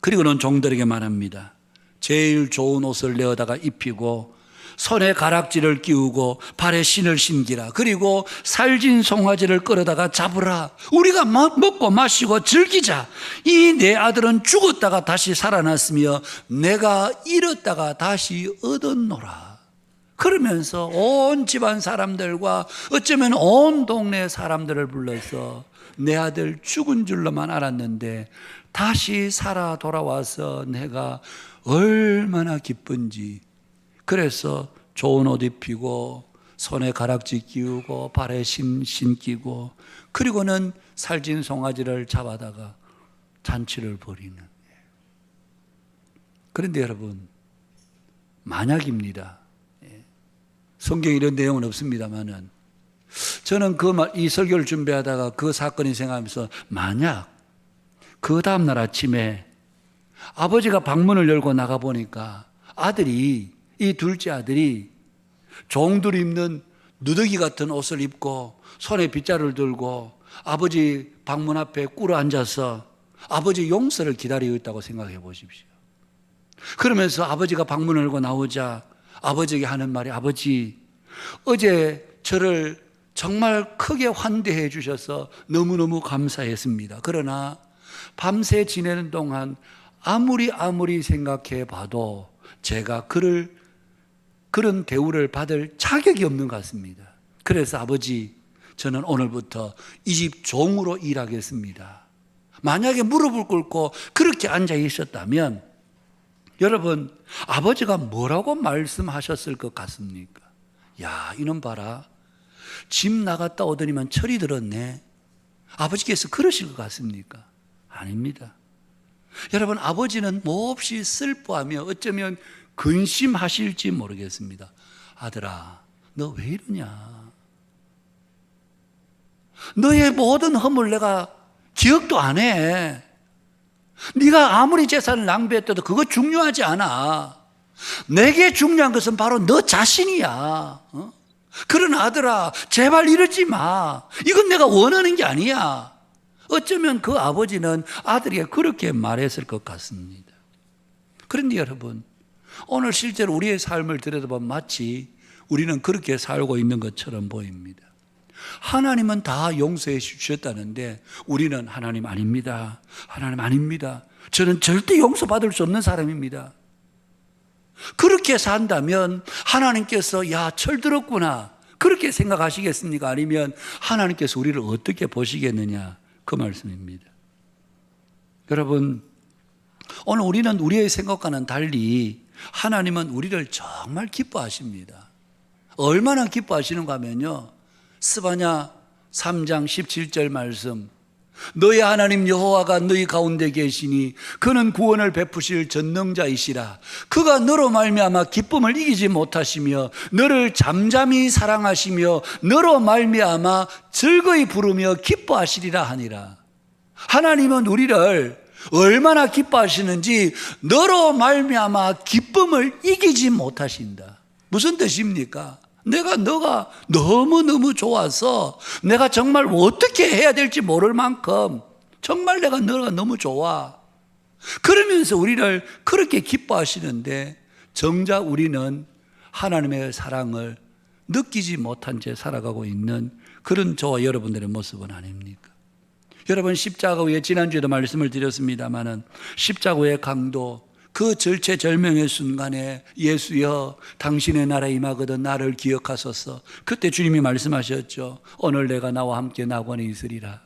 그리고는 종들에게 말합니다. 제일 좋은 옷을 내어다가 입히고 손에 가락지를 끼우고 발에 신을 신기라. 그리고 살진 송아지를 끌어다가 잡으라. 우리가 먹고 마시고 즐기자. 이 내 아들은 죽었다가 다시 살아났으며 내가 잃었다가 다시 얻었노라. 그러면서 온 집안 사람들과 어쩌면 온 동네 사람들을 불러서 내 아들 죽은 줄로만 알았는데 다시 살아 돌아와서 내가 얼마나 기쁜지. 그래서 좋은 옷 입히고 손에 가락지 끼우고 발에 신 끼고, 그리고는 살진 송아지를 잡아다가 잔치를 벌이는. 그런데 여러분, 만약입니다. 성경에 이런 내용은 없습니다만은 저는 이 설교를 준비하다가 그 사건이 생각하면서, 만약 그 다음날 아침에 아버지가 방문을 열고 나가보니까 이 둘째 아들이 종들이 입는 누더기 같은 옷을 입고 손에 빗자루를 들고 아버지 방문 앞에 꿇어 앉아서 아버지 용서를 기다리고 있다고 생각해 보십시오. 그러면서 아버지가 방문을 열고 나오자 아버지에게 하는 말이, 아버지, 어제 저를 정말 크게 환대해 주셔서 너무너무 감사했습니다. 그러나 밤새 지내는 동안 아무리 생각해 봐도 제가 그런 대우를 받을 자격이 없는 것 같습니다. 그래서 아버지, 저는 오늘부터 이 집 종으로 일하겠습니다. 만약에 무릎을 꿇고 그렇게 앉아 있었다면 여러분, 아버지가 뭐라고 말씀하셨을 것 같습니까? 야, 이놈 봐라, 집 나갔다 오더니만 철이 들었네. 아버지께서 그러실 것 같습니까? 아닙니다. 여러분, 아버지는 몹시 슬퍼하며 어쩌면 근심하실지 모르겠습니다. 아들아, 너 왜 이러냐? 너의 모든 허물 내가 기억도 안 해. 네가 아무리 재산을 낭비했어도 그거 중요하지 않아. 내게 중요한 것은 바로 너 자신이야. 그러나 아들아, 제발 이러지 마. 이건 내가 원하는 게 아니야. 어쩌면 그 아버지는 아들에게 그렇게 말했을 것 같습니다. 그런데 여러분, 오늘 실제로 우리의 삶을 들여다보면 마치 우리는 그렇게 살고 있는 것처럼 보입니다. 하나님은 다 용서해 주셨다는데 우리는 하나님 아닙니다. 하나님 아닙니다. 저는 절대 용서받을 수 없는 사람입니다. 그렇게 산다면 하나님께서 야, 철들었구나 그렇게 생각하시겠습니까? 아니면 하나님께서 우리를 어떻게 보시겠느냐 그 말씀입니다. 여러분, 오늘 우리는 우리의 생각과는 달리 하나님은 우리를 정말 기뻐하십니다. 얼마나 기뻐하시는가 하면요, 스바냐 3장 17절 말씀, 너희 하나님 여호와가 너희 가운데 계시니 그는 구원을 베푸실 전능자이시라. 그가 너로 말미암아 기쁨을 이기지 못하시며 너를 잠잠히 사랑하시며 너로 말미암아 즐거이 부르며 기뻐하시리라 하니라. 하나님은 우리를 얼마나 기뻐하시는지 너로 말미암아 기쁨을 이기지 못하신다. 무슨 뜻입니까? 너가 너무너무 좋아서 내가 정말 어떻게 해야 될지 모를 만큼 정말 너가 너무 좋아. 그러면서 우리를 그렇게 기뻐하시는데 정작 우리는 하나님의 사랑을 느끼지 못한 채 살아가고 있는 그런 저와 여러분들의 모습은 아닙니까? 여러분, 십자가 위에 지난주에도 말씀을 드렸습니다마는 십자가 위의 강도, 그 절체절명의 순간에 예수여 당신의 나라에 임하거든 나를 기억하소서. 그때 주님이 말씀하셨죠. 오늘 내가 나와 함께 낙원에 있으리라.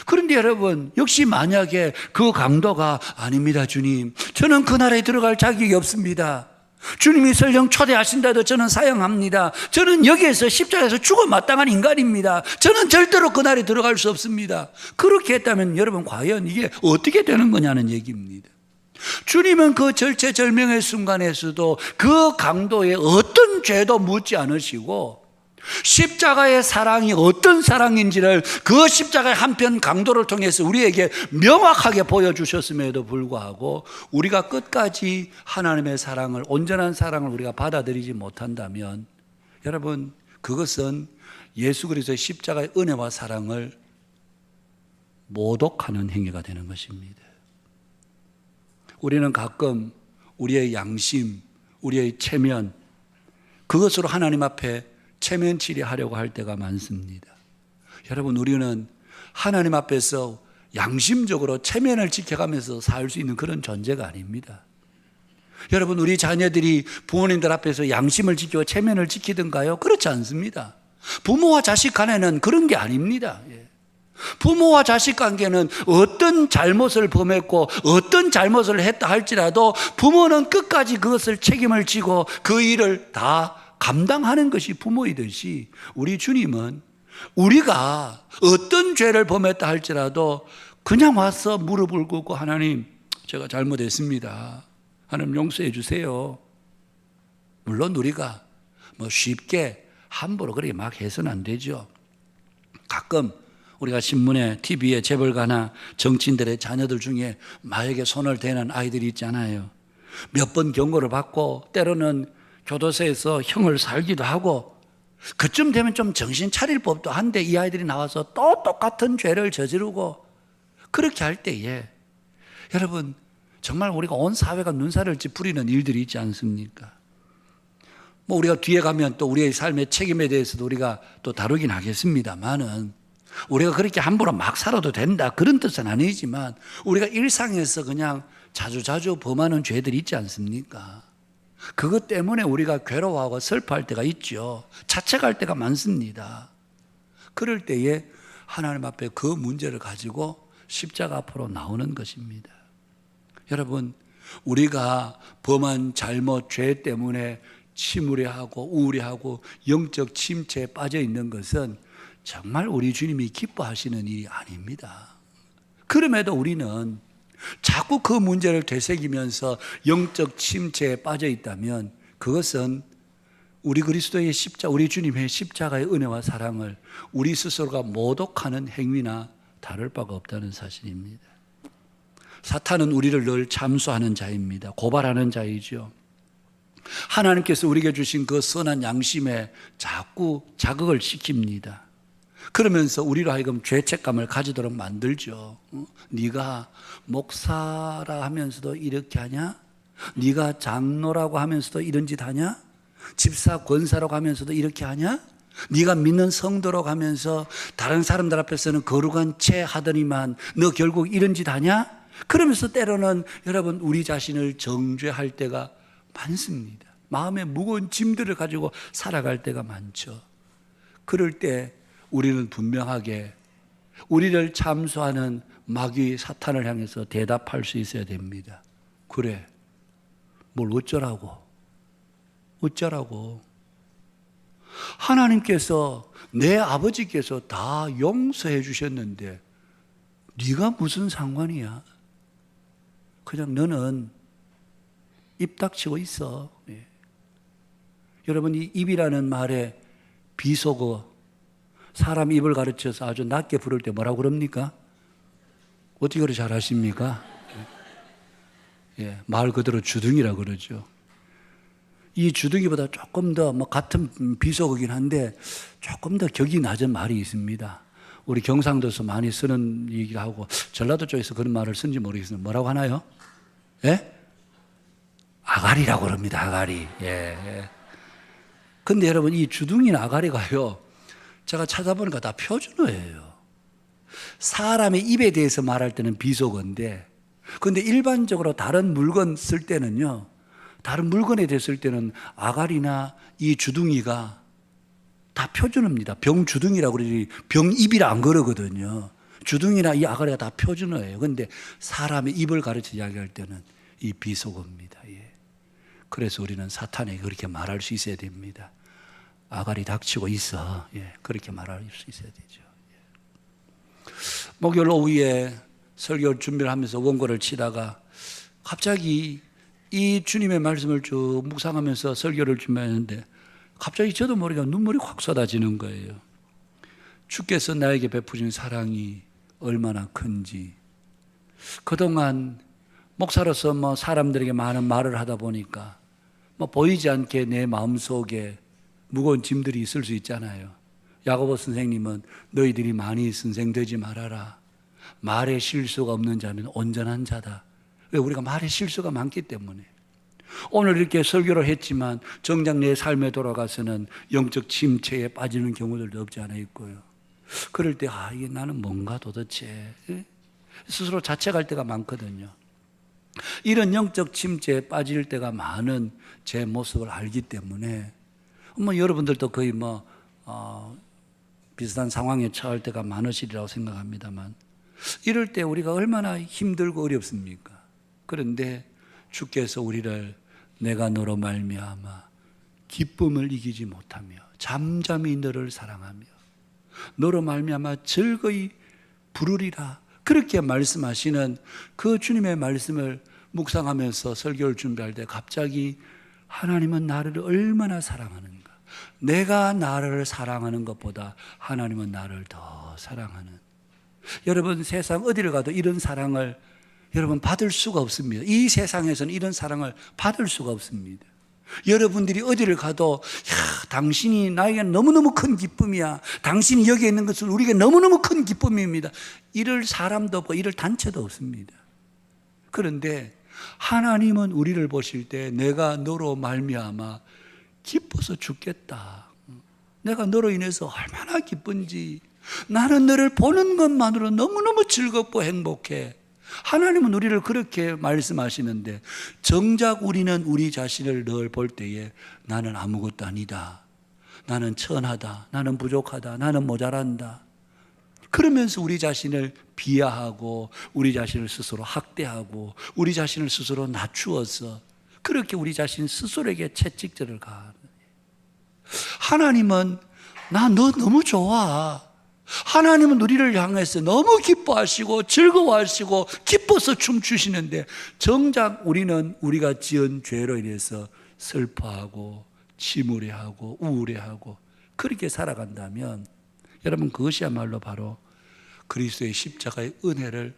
그런데 여러분, 역시 만약에 그 강도가 아닙니다 주님, 저는 그 나라에 들어갈 자격이 없습니다. 주님이 설령 초대하신다 해도 저는 사양합니다. 저는 여기에서 십자가에서 죽어 마땅한 인간입니다. 저는 절대로 그 나라에 들어갈 수 없습니다. 그렇게 했다면 여러분, 과연 이게 어떻게 되는 거냐는 얘기입니다. 주님은 그 절체절명의 순간에서도 그 강도의 어떤 죄도 묻지 않으시고 십자가의 사랑이 어떤 사랑인지를 그 십자가의 한편 강도를 통해서 우리에게 명확하게 보여주셨음에도 불구하고 우리가 끝까지 하나님의 사랑을, 온전한 사랑을 우리가 받아들이지 못한다면 여러분, 그것은 예수 그리스도의 십자가의 은혜와 사랑을 모독하는 행위가 되는 것입니다. 우리는 가끔 우리의 양심, 우리의 체면, 그것으로 하나님 앞에 체면 치레하려고 할 때가 많습니다. 여러분, 우리는 하나님 앞에서 양심적으로 체면을 지켜가면서 살 수 있는 그런 존재가 아닙니다. 여러분, 우리 자녀들이 부모님들 앞에서 양심을 지키고 체면을 지키든가요? 그렇지 않습니다. 부모와 자식 간에는 그런 게 아닙니다. 부모와 자식 관계는 어떤 잘못을 범했고 어떤 잘못을 했다 할지라도 부모는 끝까지 그것을 책임을 지고 그 일을 다 감당하는 것이 부모이듯이 우리 주님은 우리가 어떤 죄를 범했다 할지라도 그냥 와서 무릎을 꿇고 하나님, 제가 잘못했습니다. 하나님 용서해 주세요. 물론 우리가 쉽게 함부로 그렇게 막 해서는 안 되죠. 가끔 우리가 신문에, TV에 재벌가나 정치인들의 자녀들 중에 마약에 손을 대는 아이들이 있잖아요. 몇 번 경고를 받고 때로는 교도소에서 형을 살기도 하고 그쯤 되면 좀 정신 차릴 법도 한데 이 아이들이 나와서 또 똑같은 죄를 저지르고 그렇게 할 때에 여러분, 정말 우리가 온 사회가 눈살을 찌푸리는 일들이 있지 않습니까? 우리가 뒤에 가면 또 우리의 삶의 책임에 대해서도 우리가 또 다루긴 하겠습니다만은 우리가 그렇게 함부로 막 살아도 된다 그런 뜻은 아니지만 우리가 일상에서 그냥 자주자주 범하는 죄들이 있지 않습니까? 그것 때문에 우리가 괴로워하고 슬퍼할 때가 있죠. 자책할 때가 많습니다. 그럴 때에 하나님 앞에 그 문제를 가지고 십자가 앞으로 나오는 것입니다. 여러분, 우리가 범한 잘못, 죄 때문에 침울해하고 우울해하고 영적 침체에 빠져 있는 것은 정말 우리 주님이 기뻐하시는 일이 아닙니다. 그럼에도 우리는 자꾸 그 문제를 되새기면서 영적 침체에 빠져 있다면 그것은 우리 그리스도의 십자가, 우리 주님의 십자가의 은혜와 사랑을 우리 스스로가 모독하는 행위나 다를 바가 없다는 사실입니다. 사탄은 우리를 늘 참수하는 자입니다. 고발하는 자이죠. 하나님께서 우리에게 주신 그 선한 양심에 자꾸 자극을 시킵니다. 그러면서 우리로 하여금 죄책감을 가지도록 만들죠. 네가 목사라 하면서도 이렇게 하냐? 네가 장로라고 하면서도 이런 짓 하냐? 집사 권사라고 하면서도 이렇게 하냐? 네가 믿는 성도라고 하면서 다른 사람들 앞에서는 거룩한 채 하더니만 너 결국 이런 짓 하냐? 그러면서 때로는 여러분 우리 자신을 정죄할 때가 많습니다. 마음에 무거운 짐들을 가지고 살아갈 때가 많죠. 그럴 때 우리는 분명하게 우리를 참소하는 마귀 사탄을 향해서 대답할 수 있어야 됩니다. 그래, 뭘 어쩌라고? 어쩌라고? 하나님께서 내 아버지께서 다 용서해 주셨는데 네가 무슨 상관이야? 그냥 너는 입 닥치고 있어. 예. 여러분 이 입이라는 말에 비속어, 사람 입을 가르쳐서 아주 낮게 부를 때 뭐라고 그럽니까? 어떻게 그렇게 잘 아십니까? 예, 말 그대로 주둥이라고 그러죠. 이 주둥이보다 조금 더 같은 비속어긴 한데 조금 더 격이 낮은 말이 있습니다. 우리 경상도에서 많이 쓰는 얘기를 하고 전라도 쪽에서 그런 말을 쓴지 모르겠어요. 뭐라고 하나요? 예? 아가리라고 그럽니다. 아가리. 예. 근데 여러분 이 주둥이나 아가리가요, 제가 찾아보니까 다 표준어예요. 사람의 입에 대해서 말할 때는 비속어인데, 근데 일반적으로 다른 물건 쓸 때는요, 다른 물건에 대해 쓸 때는 아가리나 이 주둥이가 다 표준어입니다. 병주둥이라고 그러지 병입이라 안 그러거든요. 주둥이나 이 아가리가 다 표준어예요. 근데 사람의 입을 가르쳐 이야기할 때는 이 비속어입니다. 예. 그래서 우리는 사탄에게 그렇게 말할 수 있어야 됩니다. 아가리 닥치고 있어. 예. 그렇게 말할 수 있어야 되죠. 예. 목요일 오후에 설교 준비를 하면서 원고를 치다가 갑자기 이 주님의 말씀을 쭉 묵상하면서 설교를 준비하는데 갑자기 저도 모르게 눈물이 확 쏟아지는 거예요. 주께서 나에게 베푸신 사랑이 얼마나 큰지. 그동안 목사로서 사람들에게 많은 말을 하다 보니까 보이지 않게 내 마음속에 무거운 짐들이 있을 수 있잖아요. 야고보 선생님은 너희들이 많이 선생되지 말아라. 말에 실수가 없는 자는 온전한 자다. 왜? 우리가 말에 실수가 많기 때문에. 오늘 이렇게 설교를 했지만 정작 내 삶에 돌아가서는 영적 침체에 빠지는 경우들도 없지 않아 있고요. 그럴 때 이게 나는 뭔가 도대체 스스로 자책할 때가 많거든요. 이런 영적 침체에 빠질 때가 많은 제 모습을 알기 때문에 여러분들도 거의 비슷한 상황에 처할 때가 많으시리라고 생각합니다만, 이럴 때 우리가 얼마나 힘들고 어렵습니까? 그런데 주께서 우리를 내가 너로 말미암아 기쁨을 이기지 못하며 잠잠히 너를 사랑하며 너로 말미암아 즐거이 부르리라, 그렇게 말씀하시는 그 주님의 말씀을 묵상하면서 설교를 준비할 때 갑자기 하나님은 나를 얼마나 사랑하는가, 내가 나를 사랑하는 것보다 하나님은 나를 더 사랑하는, 여러분 세상 어디를 가도 이런 사랑을 여러분 받을 수가 없습니다. 이 세상에서는 이런 사랑을 받을 수가 없습니다. 여러분들이 어디를 가도 당신이 나에게 너무너무 큰 기쁨이야, 당신이 여기 있는 것은 우리에게 너무너무 큰 기쁨입니다, 이럴 사람도 없고 이럴 단체도 없습니다. 그런데 하나님은 우리를 보실 때 내가 너로 말미암아 기뻐서 죽겠다, 내가 너로 인해서 얼마나 기쁜지, 나는 너를 보는 것만으로 너무너무 즐겁고 행복해. 하나님은 우리를 그렇게 말씀하시는데 정작 우리는 우리 자신을 늘 볼 때에 나는 아무것도 아니다, 나는 천하다, 나는 부족하다, 나는 모자란다, 그러면서 우리 자신을 비하하고 우리 자신을 스스로 학대하고 우리 자신을 스스로 낮추어서 그렇게 우리 자신 스스로에게 채찍질을 가하는, 하나님은 나 너 너무 좋아, 하나님은 우리를 향해서 너무 기뻐하시고 즐거워하시고 기뻐서 춤추시는데 정작 우리는 우리가 지은 죄로 인해서 슬퍼하고 침울해하고 우울해하고 그렇게 살아간다면 여러분 그것이야말로 바로 그리스도의 십자가의 은혜를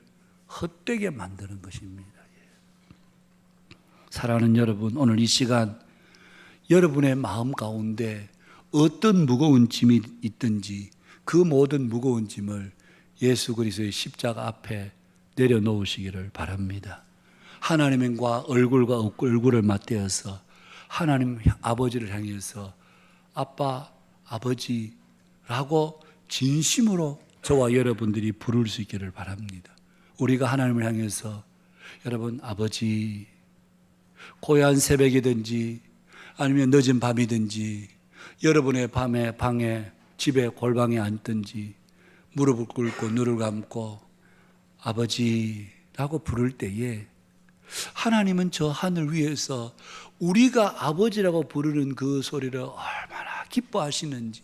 헛되게 만드는 것입니다. 사랑하는 여러분, 오늘 이 시간 여러분의 마음 가운데 어떤 무거운 짐이 있든지 그 모든 무거운 짐을 예수 그리스도의 십자가 앞에 내려놓으시기를 바랍니다. 하나님과 얼굴과 얼굴을 맞대어서 하나님 아버지를 향해서 아빠, 아버지라고 진심으로 저와 여러분들이 부를 수 있기를 바랍니다. 우리가 하나님을 향해서 여러분 아버지, 고요한 새벽이든지 아니면 늦은 밤이든지 여러분의 밤에 방에 집에 골방에 앉든지 무릎을 꿇고 눈을 감고 아버지라고 부를 때에 하나님은 저 하늘 위에서 우리가 아버지라고 부르는 그 소리를 얼마나 기뻐하시는지,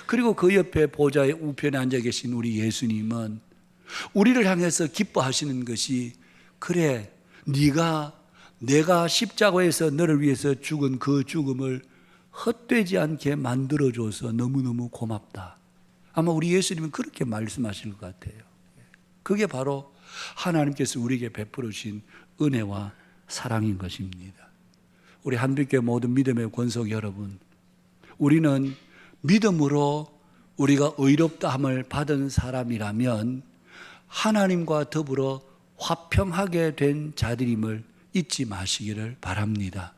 그리고 그 옆에 보좌의 우편에 앉아 계신 우리 예수님은 우리를 향해서 기뻐하시는 것이, 그래 내가 십자가에서 너를 위해서 죽은 그 죽음을 헛되지 않게 만들어줘서 너무너무 고맙다. 아마 우리 예수님은 그렇게 말씀하실 것 같아요. 그게 바로 하나님께서 우리에게 베풀어 주신 은혜와 사랑인 것입니다. 우리 한빛교회 모든 믿음의 권속 여러분, 우리는 믿음으로 우리가 의롭다함을 받은 사람이라면 하나님과 더불어 화평하게 된 자들임을 잊지 마시기를 바랍니다.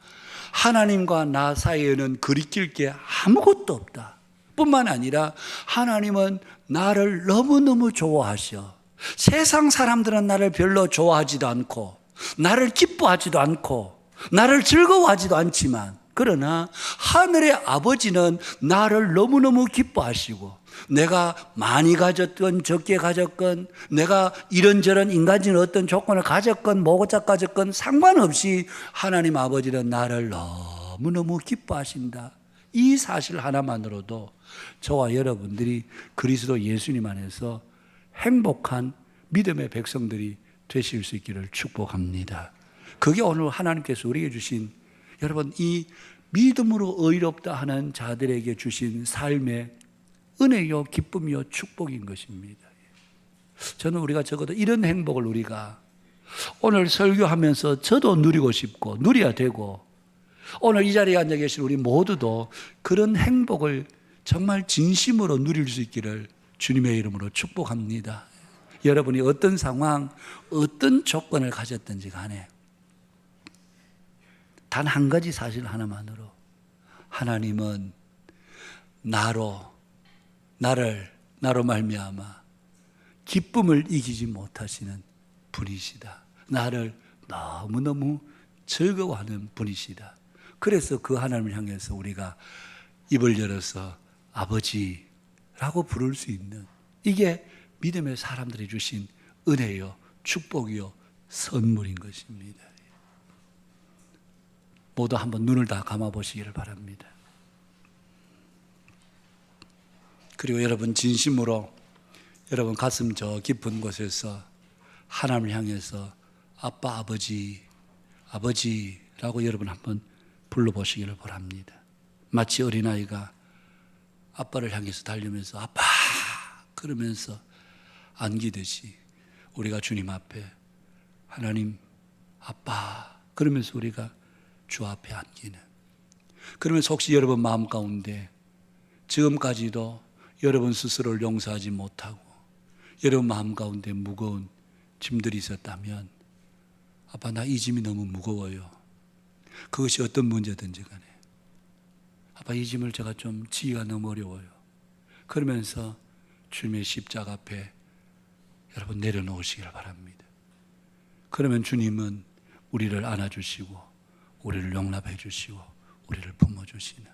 하나님과 나 사이에는 거리낄 게 아무것도 없다. 뿐만 아니라 하나님은 나를 너무너무 좋아하셔. 세상 사람들은 나를 별로 좋아하지도 않고 나를 기뻐하지도 않고 나를 즐거워하지도 않지만, 그러나 하늘의 아버지는 나를 너무너무 기뻐하시고, 내가 많이 가졌건 적게 가졌건, 내가 이런저런 인간적인 어떤 조건을 가졌건 뭐고작 가졌건 상관없이 하나님 아버지는 나를 너무너무 기뻐하신다. 이 사실 하나만으로도 저와 여러분들이 그리스도 예수님 안에서 행복한 믿음의 백성들이 되실 수 있기를 축복합니다. 그게 오늘 하나님께서 우리에게 주신, 여러분, 이 믿음으로 의롭다 하는 자들에게 주신 삶의 은혜요 기쁨이요 축복인 것입니다. 저는 우리가 적어도 이런 행복을 우리가 오늘 설교하면서 저도 누리고 싶고 누려야 되고, 오늘 이 자리에 앉아 계신 우리 모두도 그런 행복을 정말 진심으로 누릴 수 있기를 주님의 이름으로 축복합니다. 여러분이 어떤 상황, 어떤 조건을 가졌든지 간에 단 한 가지 사실 하나만으로 하나님은 나로 말미암아 기쁨을 이기지 못하시는 분이시다. 나를 너무너무 즐거워하는 분이시다. 그래서 그 하나님을 향해서 우리가 입을 열어서 아버지라고 부를 수 있는, 이게 믿음의 사람들이 주신 은혜요 축복이요 선물인 것입니다. 모두 한번 눈을 다 감아보시기를 바랍니다. 그리고 여러분 진심으로 여러분 가슴 저 깊은 곳에서 하나님을 향해서 아빠, 아버지라고 여러분 한번 불러보시기를 바랍니다. 마치 어린아이가 아빠를 향해서 달리면서 아빠 그러면서 안기듯이 우리가 주님 앞에 하나님 아빠 그러면서 우리가 주 앞에 안기는, 그러면서 혹시 여러분 마음 가운데 지금까지도 여러분 스스로를 용서하지 못하고 여러분 마음 가운데 무거운 짐들이 있었다면, 아빠 나 이 짐이 너무 무거워요. 그것이 어떤 문제든지 간에 아빠 이 짐을 제가 좀 지기가 너무 어려워요. 그러면서 주님의 십자가 앞에 여러분 내려놓으시기를 바랍니다. 그러면 주님은 우리를 안아주시고 우리를 용납해 주시고 우리를 품어주시는,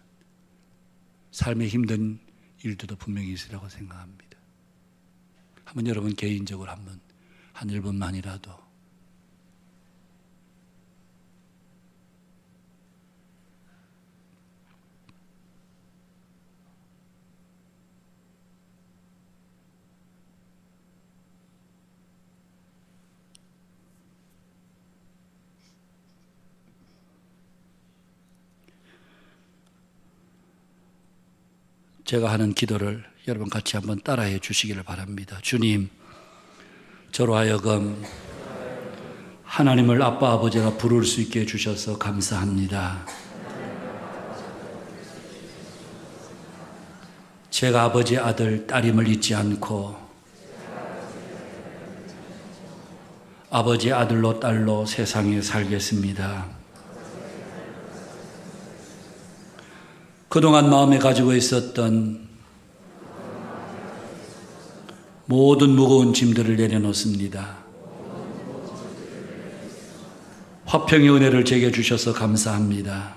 삶의 힘든 일들도 분명히 있으리라고 생각합니다. 한번 여러분 개인적으로 한번 한 1분만이라도 제가 하는 기도를 여러분 같이 한번 따라해 주시기를 바랍니다. 주님, 저로 하여금 하나님을 아빠 아버지가 부를 수 있게 해주셔서 감사합니다. 제가 아버지 아들 딸임을 잊지 않고 아버지 아들로 딸로 세상에 살겠습니다. 그동안 마음에 가지고 있었던 모든 무거운 짐들을 내려놓습니다. 화평의 은혜를 제게 주셔서 감사합니다.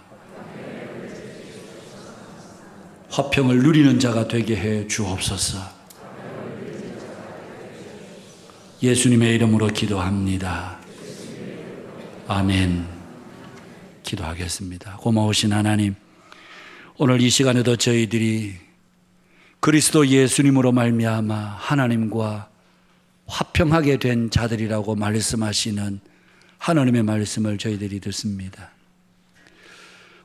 화평을 누리는 자가 되게 해 주옵소서. 예수님의 이름으로 기도합니다. 아멘. 기도하겠습니다. 고마우신 하나님, 오늘 이 시간에도 저희들이 그리스도 예수님으로 말미암아 하나님과 화평하게 된 자들이라고 말씀하시는 하나님의 말씀을 저희들이 듣습니다.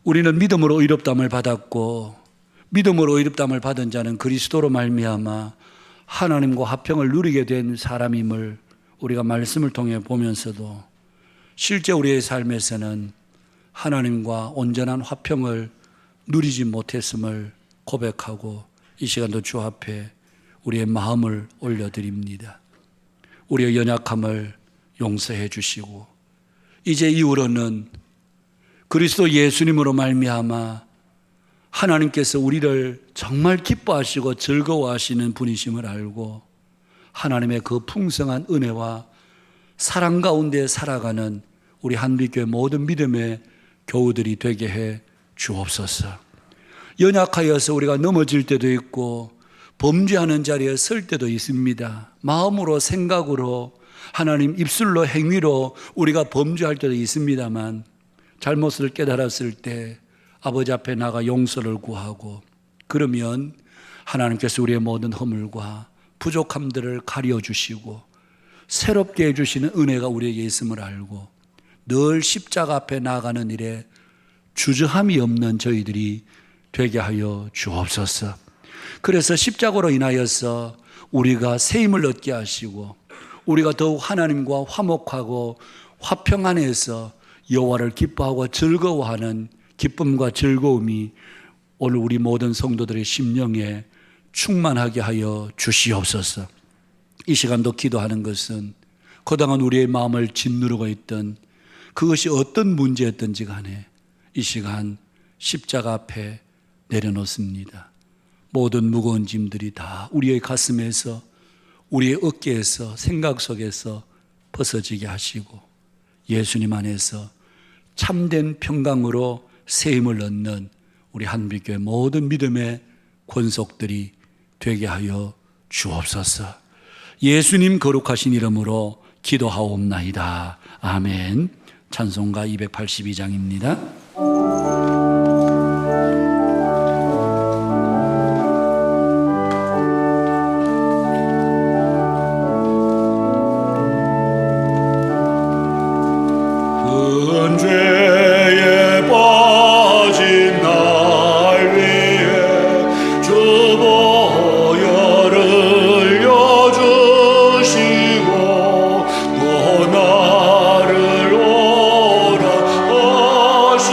우리는 믿음으로 의롭다함을 받았고, 믿음으로 의롭다함을 받은 자는 그리스도로 말미암아 하나님과 화평을 누리게 된 사람임을 우리가 말씀을 통해 보면서도 실제 우리의 삶에서는 하나님과 온전한 화평을 누리지 못했음을 고백하고 이 시간도 주 앞에 우리의 마음을 올려드립니다. 우리의 연약함을 용서해 주시고 이제 이후로는 그리스도 예수님으로 말미암아 하나님께서 우리를 정말 기뻐하시고 즐거워하시는 분이심을 알고 하나님의 그 풍성한 은혜와 사랑 가운데 살아가는 우리 한빛교회 모든 믿음의 교우들이 되게 해 주옵소서. 연약하여서 우리가 넘어질 때도 있고 범죄하는 자리에 설 때도 있습니다. 마음으로 생각으로 하나님 입술로 행위로 우리가 범죄할 때도 있습니다만 잘못을 깨달았을 때 아버지 앞에 나가 용서를 구하고 그러면 하나님께서 우리의 모든 허물과 부족함들을 가려주시고 새롭게 해주시는 은혜가 우리에게 있음을 알고 늘 십자가 앞에 나아가는 일에 주저함이 없는 저희들이 되게 하여 주옵소서. 그래서 십자가로 인하여서 우리가 새 힘을 얻게 하시고 우리가 더욱 하나님과 화목하고 화평 안에서 여호와를 기뻐하고 즐거워하는 기쁨과 즐거움이 오늘 우리 모든 성도들의 심령에 충만하게 하여 주시옵소서. 이 시간도 기도하는 것은 그동안 우리의 마음을 짓누르고 있던 그것이 어떤 문제였든지 간에 이 시간 십자가 앞에 내려놓습니다. 모든 무거운 짐들이 다 우리의 가슴에서 우리의 어깨에서 생각 속에서 벗어지게 하시고 예수님 안에서 참된 평강으로 새 힘을 얻는 우리 한빛교회 모든 믿음의 권속들이 되게 하여 주옵소서. 예수님 거룩하신 이름으로 기도하옵나이다. 아멘. 찬송가 282장입니다. 죄에 빠진 날 위해 주 보혈을 흘려주시고 또 나를 오라 하신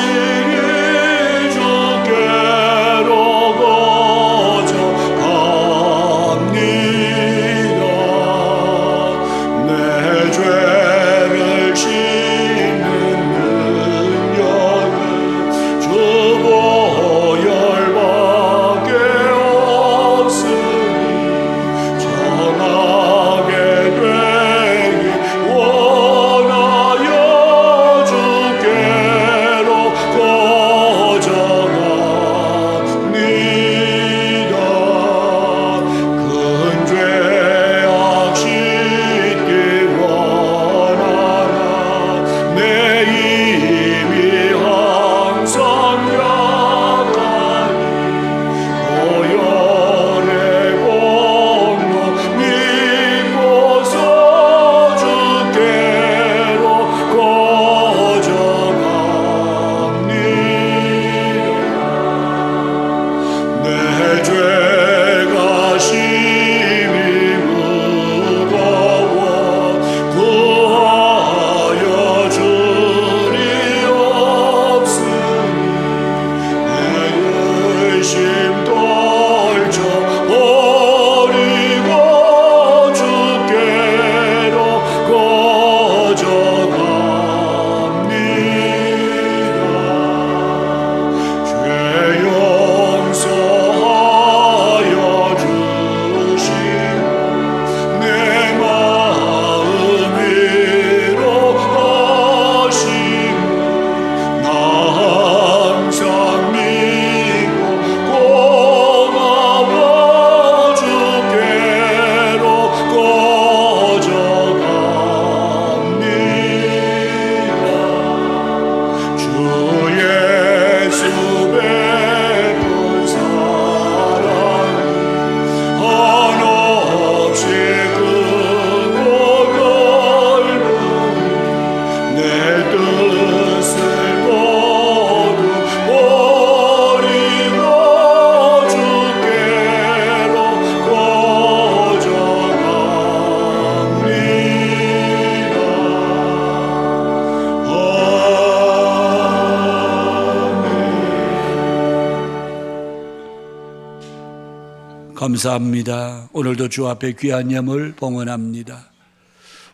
감사합니다. 오늘도 주 앞에 귀한 예물 봉헌합니다.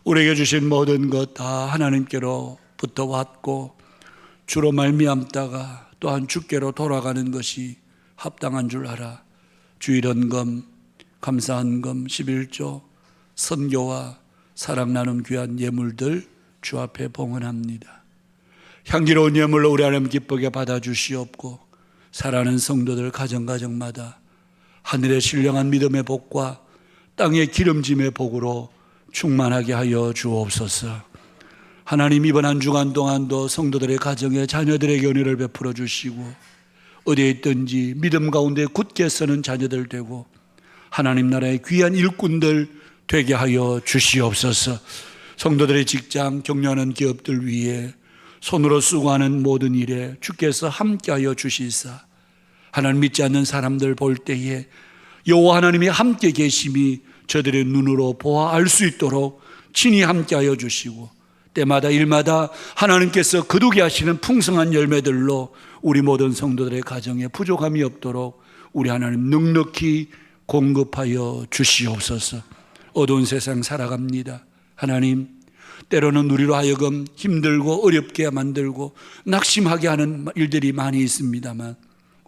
우리에게 주신 모든 것 다 하나님께로부터 왔고 주로 말미암다가 또한 주께로 돌아가는 것이 합당한 줄 알아 주일헌금, 감사헌금, 11조, 선교와 사랑 나눔 귀한 예물들 주 앞에 봉헌합니다. 향기로운 예물로 우리 하나님 기쁘게 받아주시옵고 사랑하는 성도들 가정가정마다 하늘의 신령한 믿음의 복과 땅의 기름짐의 복으로 충만하게 하여 주옵소서. 하나님, 이번 한 주간 동안도 성도들의 가정에 자녀들에게 은혜를 베풀어 주시고 어디에 있든지 믿음 가운데 굳게 서는 자녀들 되고 하나님 나라의 귀한 일꾼들 되게 하여 주시옵소서. 성도들의 직장, 격려하는 기업들 위해 손으로 수고하는 모든 일에 주께서 함께하여 주시사 하나님 믿지 않는 사람들 볼 때에 여호와 하나님이 함께 계심이 저들의 눈으로 보아 알 수 있도록 친히 함께하여 주시고 때마다 일마다 하나님께서 거두게 하시는 풍성한 열매들로 우리 모든 성도들의 가정에 부족함이 없도록 우리 하나님 넉넉히 공급하여 주시옵소서. 어두운 세상 살아갑니다. 하나님, 때로는 우리로 하여금 힘들고 어렵게 만들고 낙심하게 하는 일들이 많이 있습니다만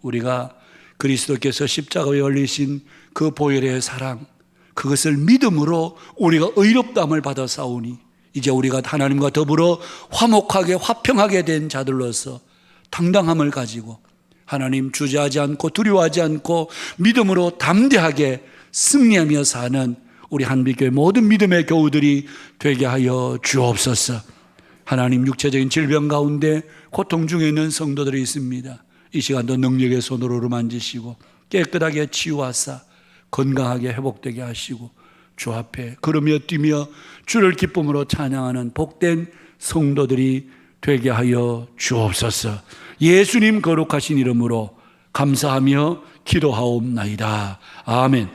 우리가 그리스도께서 십자가에 열리신 그 보혈의 사랑, 그것을 믿음으로 우리가 의롭다함을 받아 싸우니 이제 우리가 하나님과 더불어 화목하게 화평하게 된 자들로서 당당함을 가지고 하나님 주저하지 않고 두려워하지 않고 믿음으로 담대하게 승리하며 사는 우리 한빛교회 모든 믿음의 교우들이 되게 하여 주옵소서. 하나님, 육체적인 질병 가운데 고통 중에 있는 성도들이 있습니다. 이 시간도 능력의 손으로 만지시고 깨끗하게 치유하사 건강하게 회복되게 하시고 주 앞에 걸으며 뛰며 주를 기쁨으로 찬양하는 복된 성도들이 되게 하여 주옵소서. 예수님 거룩하신 이름으로 감사하며 기도하옵나이다. 아멘.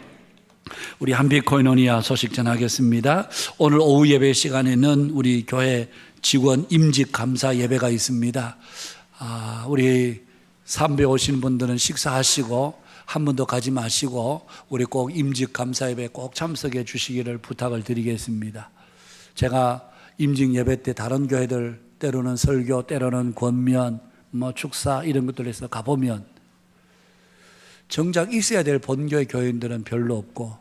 우리 한빛 코이노니아 소식 전하겠습니다. 오늘 오후 예배 시간에는 우리 교회 직원 임직 감사 예배가 있습니다. 우리 삼배 오신 분들은 식사하시고 한 번도 가지 마시고 우리 꼭 임직 감사 예배 꼭 참석해 주시기를 부탁을 드리겠습니다. 제가 임직 예배 때 다른 교회들 때로는 설교, 때로는 권면, 축사 이런 것들에서 가보면 정작 있어야 될 본교회 교인들은 별로 없고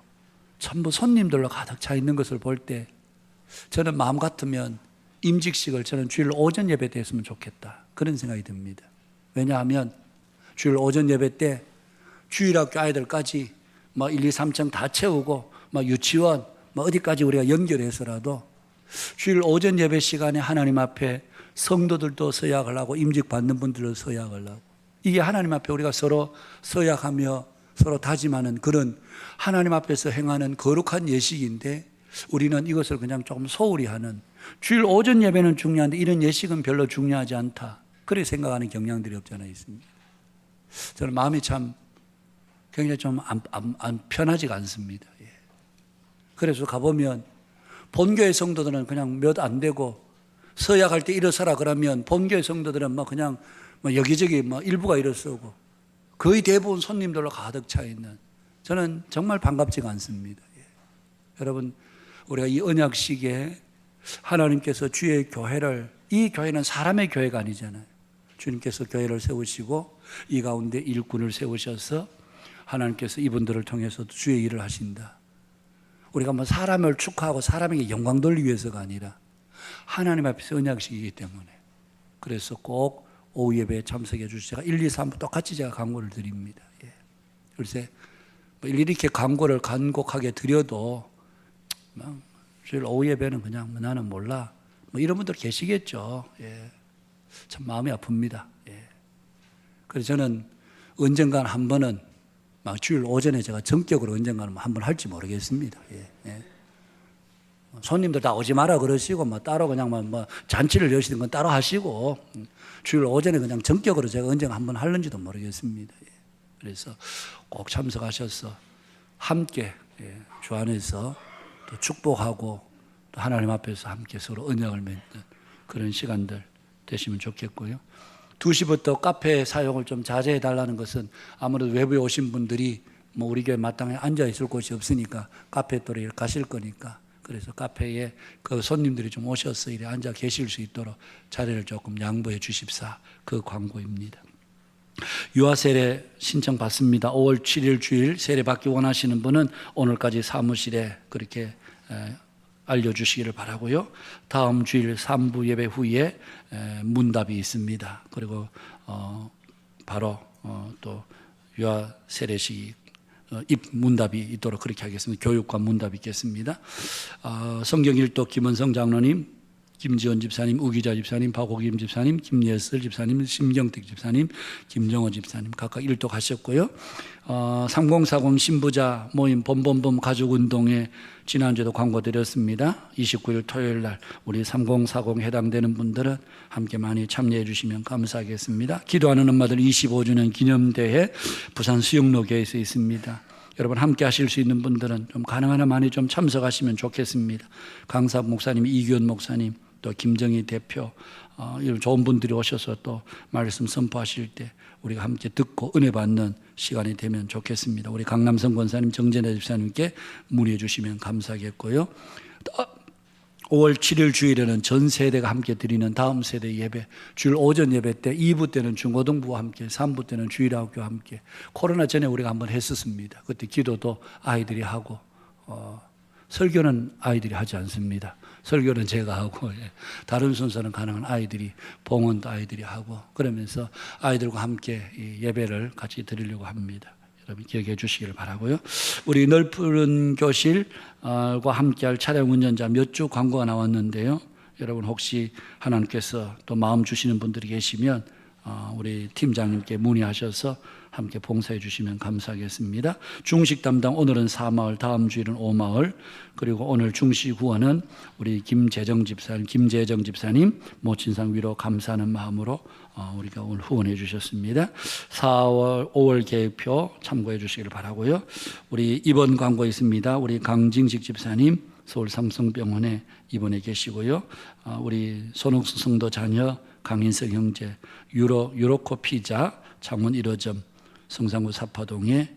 전부 손님들로 가득 차 있는 것을 볼 때 저는 마음 같으면 임직식을 저는 주일 오전 예배 때 했으면 좋겠다, 그런 생각이 듭니다. 왜냐하면 주일 오전 예배 때 주일학교 아이들까지 1, 2, 3층 다 채우고 유치원 어디까지 우리가 연결해서라도 주일 오전 예배 시간에 하나님 앞에 성도들도 서약을 하고 임직 받는 분들도 서약을 하고 이게 하나님 앞에 우리가 서로 서약하며 서로 다짐하는 그런 하나님 앞에서 행하는 거룩한 예식인데 우리는 이것을 그냥 조금 소홀히 하는, 주일 오전 예배는 중요한데 이런 예식은 별로 중요하지 않다, 그렇게 생각하는 경향들이 없지 않아 있습니다. 저는 마음이 참 굉장히 좀 안 편하지가 않습니다. 그래서 가보면 본교회 성도들은 그냥 몇 안 되고 서약할 때 일어서라 그러면 본교회 성도들은 그냥 여기저기 일부가 일어서고 거의 대부분 손님들로 가득 차 있는, 저는 정말 반갑지가 않습니다. 여러분, 우리가 이 언약 시기에 하나님께서 주의 교회를, 이 교회는 사람의 교회가 아니잖아요. 주님께서 교회를 세우시고 이 가운데 일꾼을 세우셔서 하나님께서 이분들을 통해서 주의 일을 하신다. 우리가 사람을 축하하고 사람에게 영광 돌리기 위해서가 아니라 하나님 앞에서 언약식이기 때문에, 그래서 꼭 오후 예배에 참석해 주시고 제가 1, 2, 3부 똑같이 제가 광고를 드립니다. 글쎄 이렇게 광고를 간곡하게 드려도 주일 오후 예배는 그냥 나는 몰라 이런 분들 계시겠죠. 참 마음이 아픕니다. 그래서 저는 언젠간 한 번은 주일 오전에 제가 전격으로 언젠가는 한 번 할지 모르겠습니다. 손님들 다 오지 마라 그러시고 따로 그냥 잔치를 여시는 건 따로 하시고 주일 오전에 그냥 전격으로 제가 언젠가 한 번 할는지도 모르겠습니다. 그래서 꼭 참석하셔서 함께 주 안에서 또 축복하고 또 하나님 앞에서 함께 서로 언약을 맺는 그런 시간들 되시면 좋겠고요. 2시부터 카페 사용을 좀 자제해 달라는 것은 아무래도 외부에 오신 분들이 뭐 우리 교회 마땅히 앉아 있을 곳이 없으니까 카페 또래 가실 거니까, 그래서 카페에 그 손님들이 좀 오셔서 이래 앉아 계실 수 있도록 자리를 조금 양보해 주십사, 그 광고입니다. 유아 세례 신청 받습니다. 5월 7일 주일 세례 받기 원하시는 분은 오늘까지 사무실에 그렇게 알려주시기를 바라고요. 다음 주일 3부 예배 후에 문답이 있습니다. 그리고 바로 또 유아 세례식 문답이 있도록 그렇게 하겠습니다. 교육과 문답이 있겠습니다. 성경 일독 김원성 장로님, 김지원 집사님, 우기자 집사님, 박호김 집사님, 김예슬 집사님, 심경택 집사님, 김정호 집사님 각각 일독하셨고요. 3040 신부자 모임 봄봄봄 가족운동에 지난주에도 광고 드렸습니다. 29일 토요일 날 우리 3040 해당되는 분들은 함께 많이 참여해 주시면 감사하겠습니다. 기도하는 엄마들 25주년 기념대회 부산 수영로교회에서 있습니다. 여러분 함께 하실 수 있는 분들은 좀 가능한 한 많이 좀 참석하시면 좋겠습니다. 강사 목사님, 이규현 목사님, 또 김정희 대표, 이런 좋은 분들이 오셔서 또 말씀 선포하실 때 우리가 함께 듣고 은혜 받는 시간이 되면 좋겠습니다. 우리 강남성 권사님, 정진혜 집사님께 문의해 주시면 감사하겠고요. 5월 7일 주일에는 전 세대가 함께 드리는 다음 세대 예배, 주일 오전 예배 때 2부 때는 중고등부와 함께, 3부 때는 주일학교와 함께, 코로나 전에 우리가 한번 했었습니다. 그때 기도도 아이들이 하고, 설교는 아이들이 하지 않습니다. 설교는 제가 하고, 다른 순서는 가능한 아이들이, 봉헌도 아이들이 하고, 그러면서 아이들과 함께 이 예배를 같이 드리려고 합니다. 여러분 기억해 주시기를 바라고요. 우리 넓은 교실과 함께할 차량 운전자 몇 주 광고가 나왔는데요. 여러분 혹시 하나님께서 또 마음 주시는 분들이 계시면 우리 팀장님께 문의하셔서 함께 봉사해 주시면 감사하겠습니다. 중식 담당 오늘은 4마을, 다음 주일은 5마을, 그리고 오늘 중식 후원은 우리 김재정 집사님 모친상 위로 감사하는 마음으로 우리가 오늘 후원해 주셨습니다. 5월 계획표 참고해 주시기를 바라고요. 우리 입원 광고 있습니다. 우리 강징식 집사님 서울 삼성병원에 입원해 계시고요. 우리 손옥수 성도 자녀 강인석 형제 유로코 피자 창원 1호점 성산구 사파동에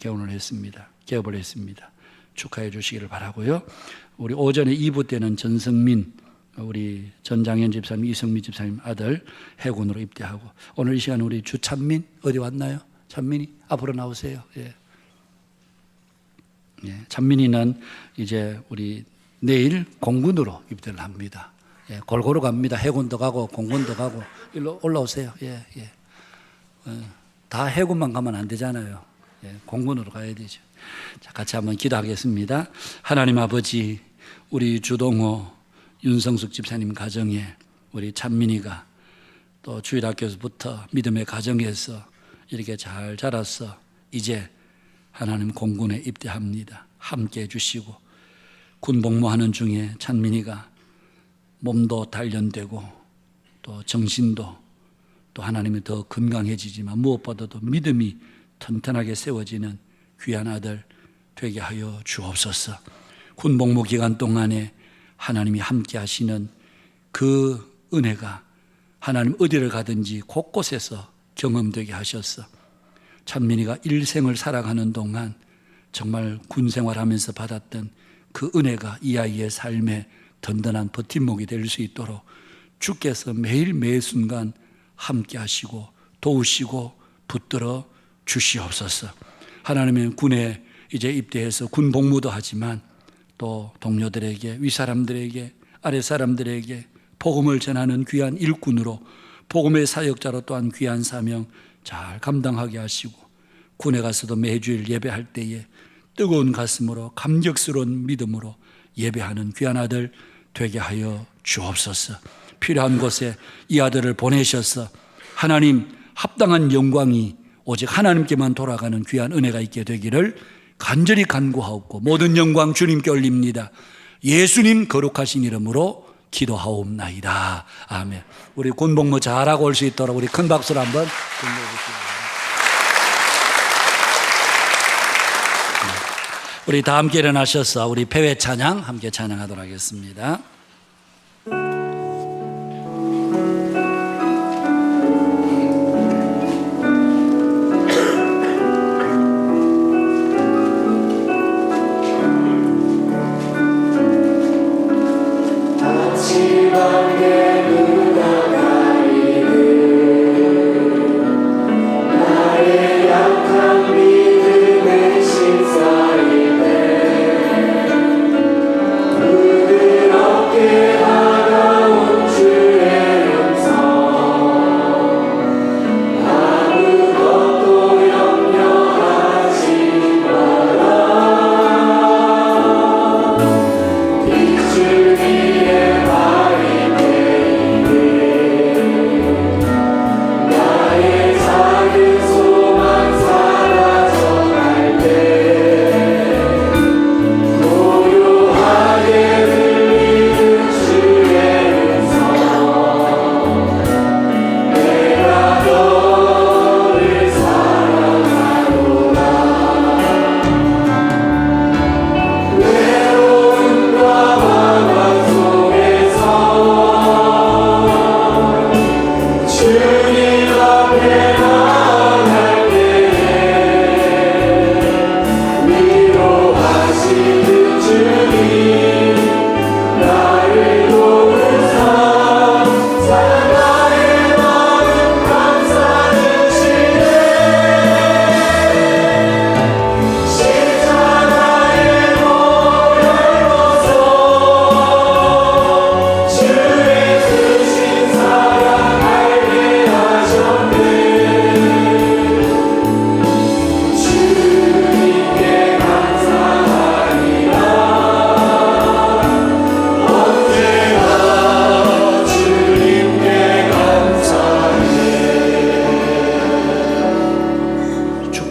개업을 했습니다. 축하해 주시기를 바라고요. 우리 오전에 2부 때는 전성민 우리 전장현 집사님, 이성미 집사님 아들 해군으로 입대하고, 오늘 이 시간 우리 주찬민 어디 왔나요? 찬민이 앞으로 나오세요. 예. 찬민이는 이제 우리 내일 공군으로 입대를 합니다. 골고루 갑니다. 해군도 가고 공군도 가고. 일로 올라오세요. 다 해군만 가면 안 되잖아요. 공군으로 가야 되죠. 자, 같이 한번 기도하겠습니다. 하나님 아버지, 우리 주동호 윤성숙 집사님 가정에 우리 찬민이가 또 주일학교에서부터 믿음의 가정에서 이렇게 잘 자라서 이제 하나님 공군에 입대합니다. 함께 해주시고, 군 복무하는 중에 찬민이가 몸도 단련되고 또 정신도 또 하나님이 더 건강해지지만 무엇보다도 믿음이 튼튼하게 세워지는 귀한 아들 되게 하여 주옵소서. 군 복무 기간 동안에 하나님이 함께 하시는 그 은혜가 하나님 어디를 가든지 곳곳에서 경험되게 하셔서 찬민이가 일생을 살아가는 동안 정말 군 생활하면서 받았던 그 은혜가 이 아이의 삶에 든든한 버팀목이 될 수 있도록 주께서 매일 매 순간 함께 하시고 도우시고 붙들어 주시옵소서. 하나님은 군에 이제 입대해서 군 복무도 하지만 또 동료들에게, 윗사람들에게, 아랫사람들에게 복음을 전하는 귀한 일꾼으로, 복음의 사역자로 또한 귀한 사명 잘 감당하게 하시고, 군에 가서도 매주일 예배할 때에 뜨거운 가슴으로 감격스러운 믿음으로 예배하는 귀한 아들 되게 하여 주옵소서. 필요한 곳에 이 아들을 보내셔서 하나님 합당한 영광이 오직 하나님께만 돌아가는 귀한 은혜가 있게 되기를 간절히 간구하옵고 모든 영광 주님께 올립니다. 예수님 거룩하신 이름으로 기도하옵나이다. 아멘. 우리 군 복무 잘하고 올 수 있도록 우리 큰 박수를 한번 보내주시기 바랍니다. 우리 다 함께 일어나셔서 우리 패회 찬양 함께 찬양하도록 하겠습니다.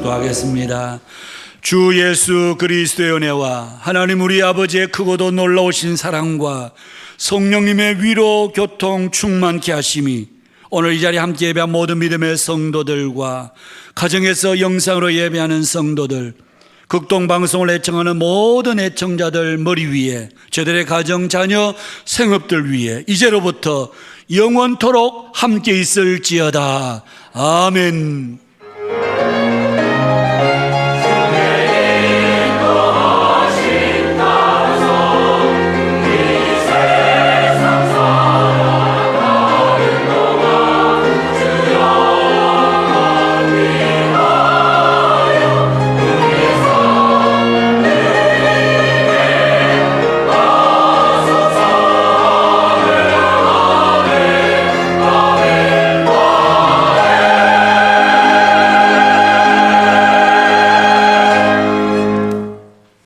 기도하겠습니다. 주 예수 그리스도의 은혜와 하나님 우리 아버지의 크고도 놀라우신 사랑과 성령님의 위로 교통 충만케 하심이 오늘 이 자리에 함께 예배한 모든 믿음의 성도들과 가정에서 영상으로 예배하는 성도들, 극동방송을 애청하는 모든 애청자들 머리 위에, 저들의 가정, 자녀, 생업들 위에 이제로부터 영원토록 함께 있을지어다. 아멘.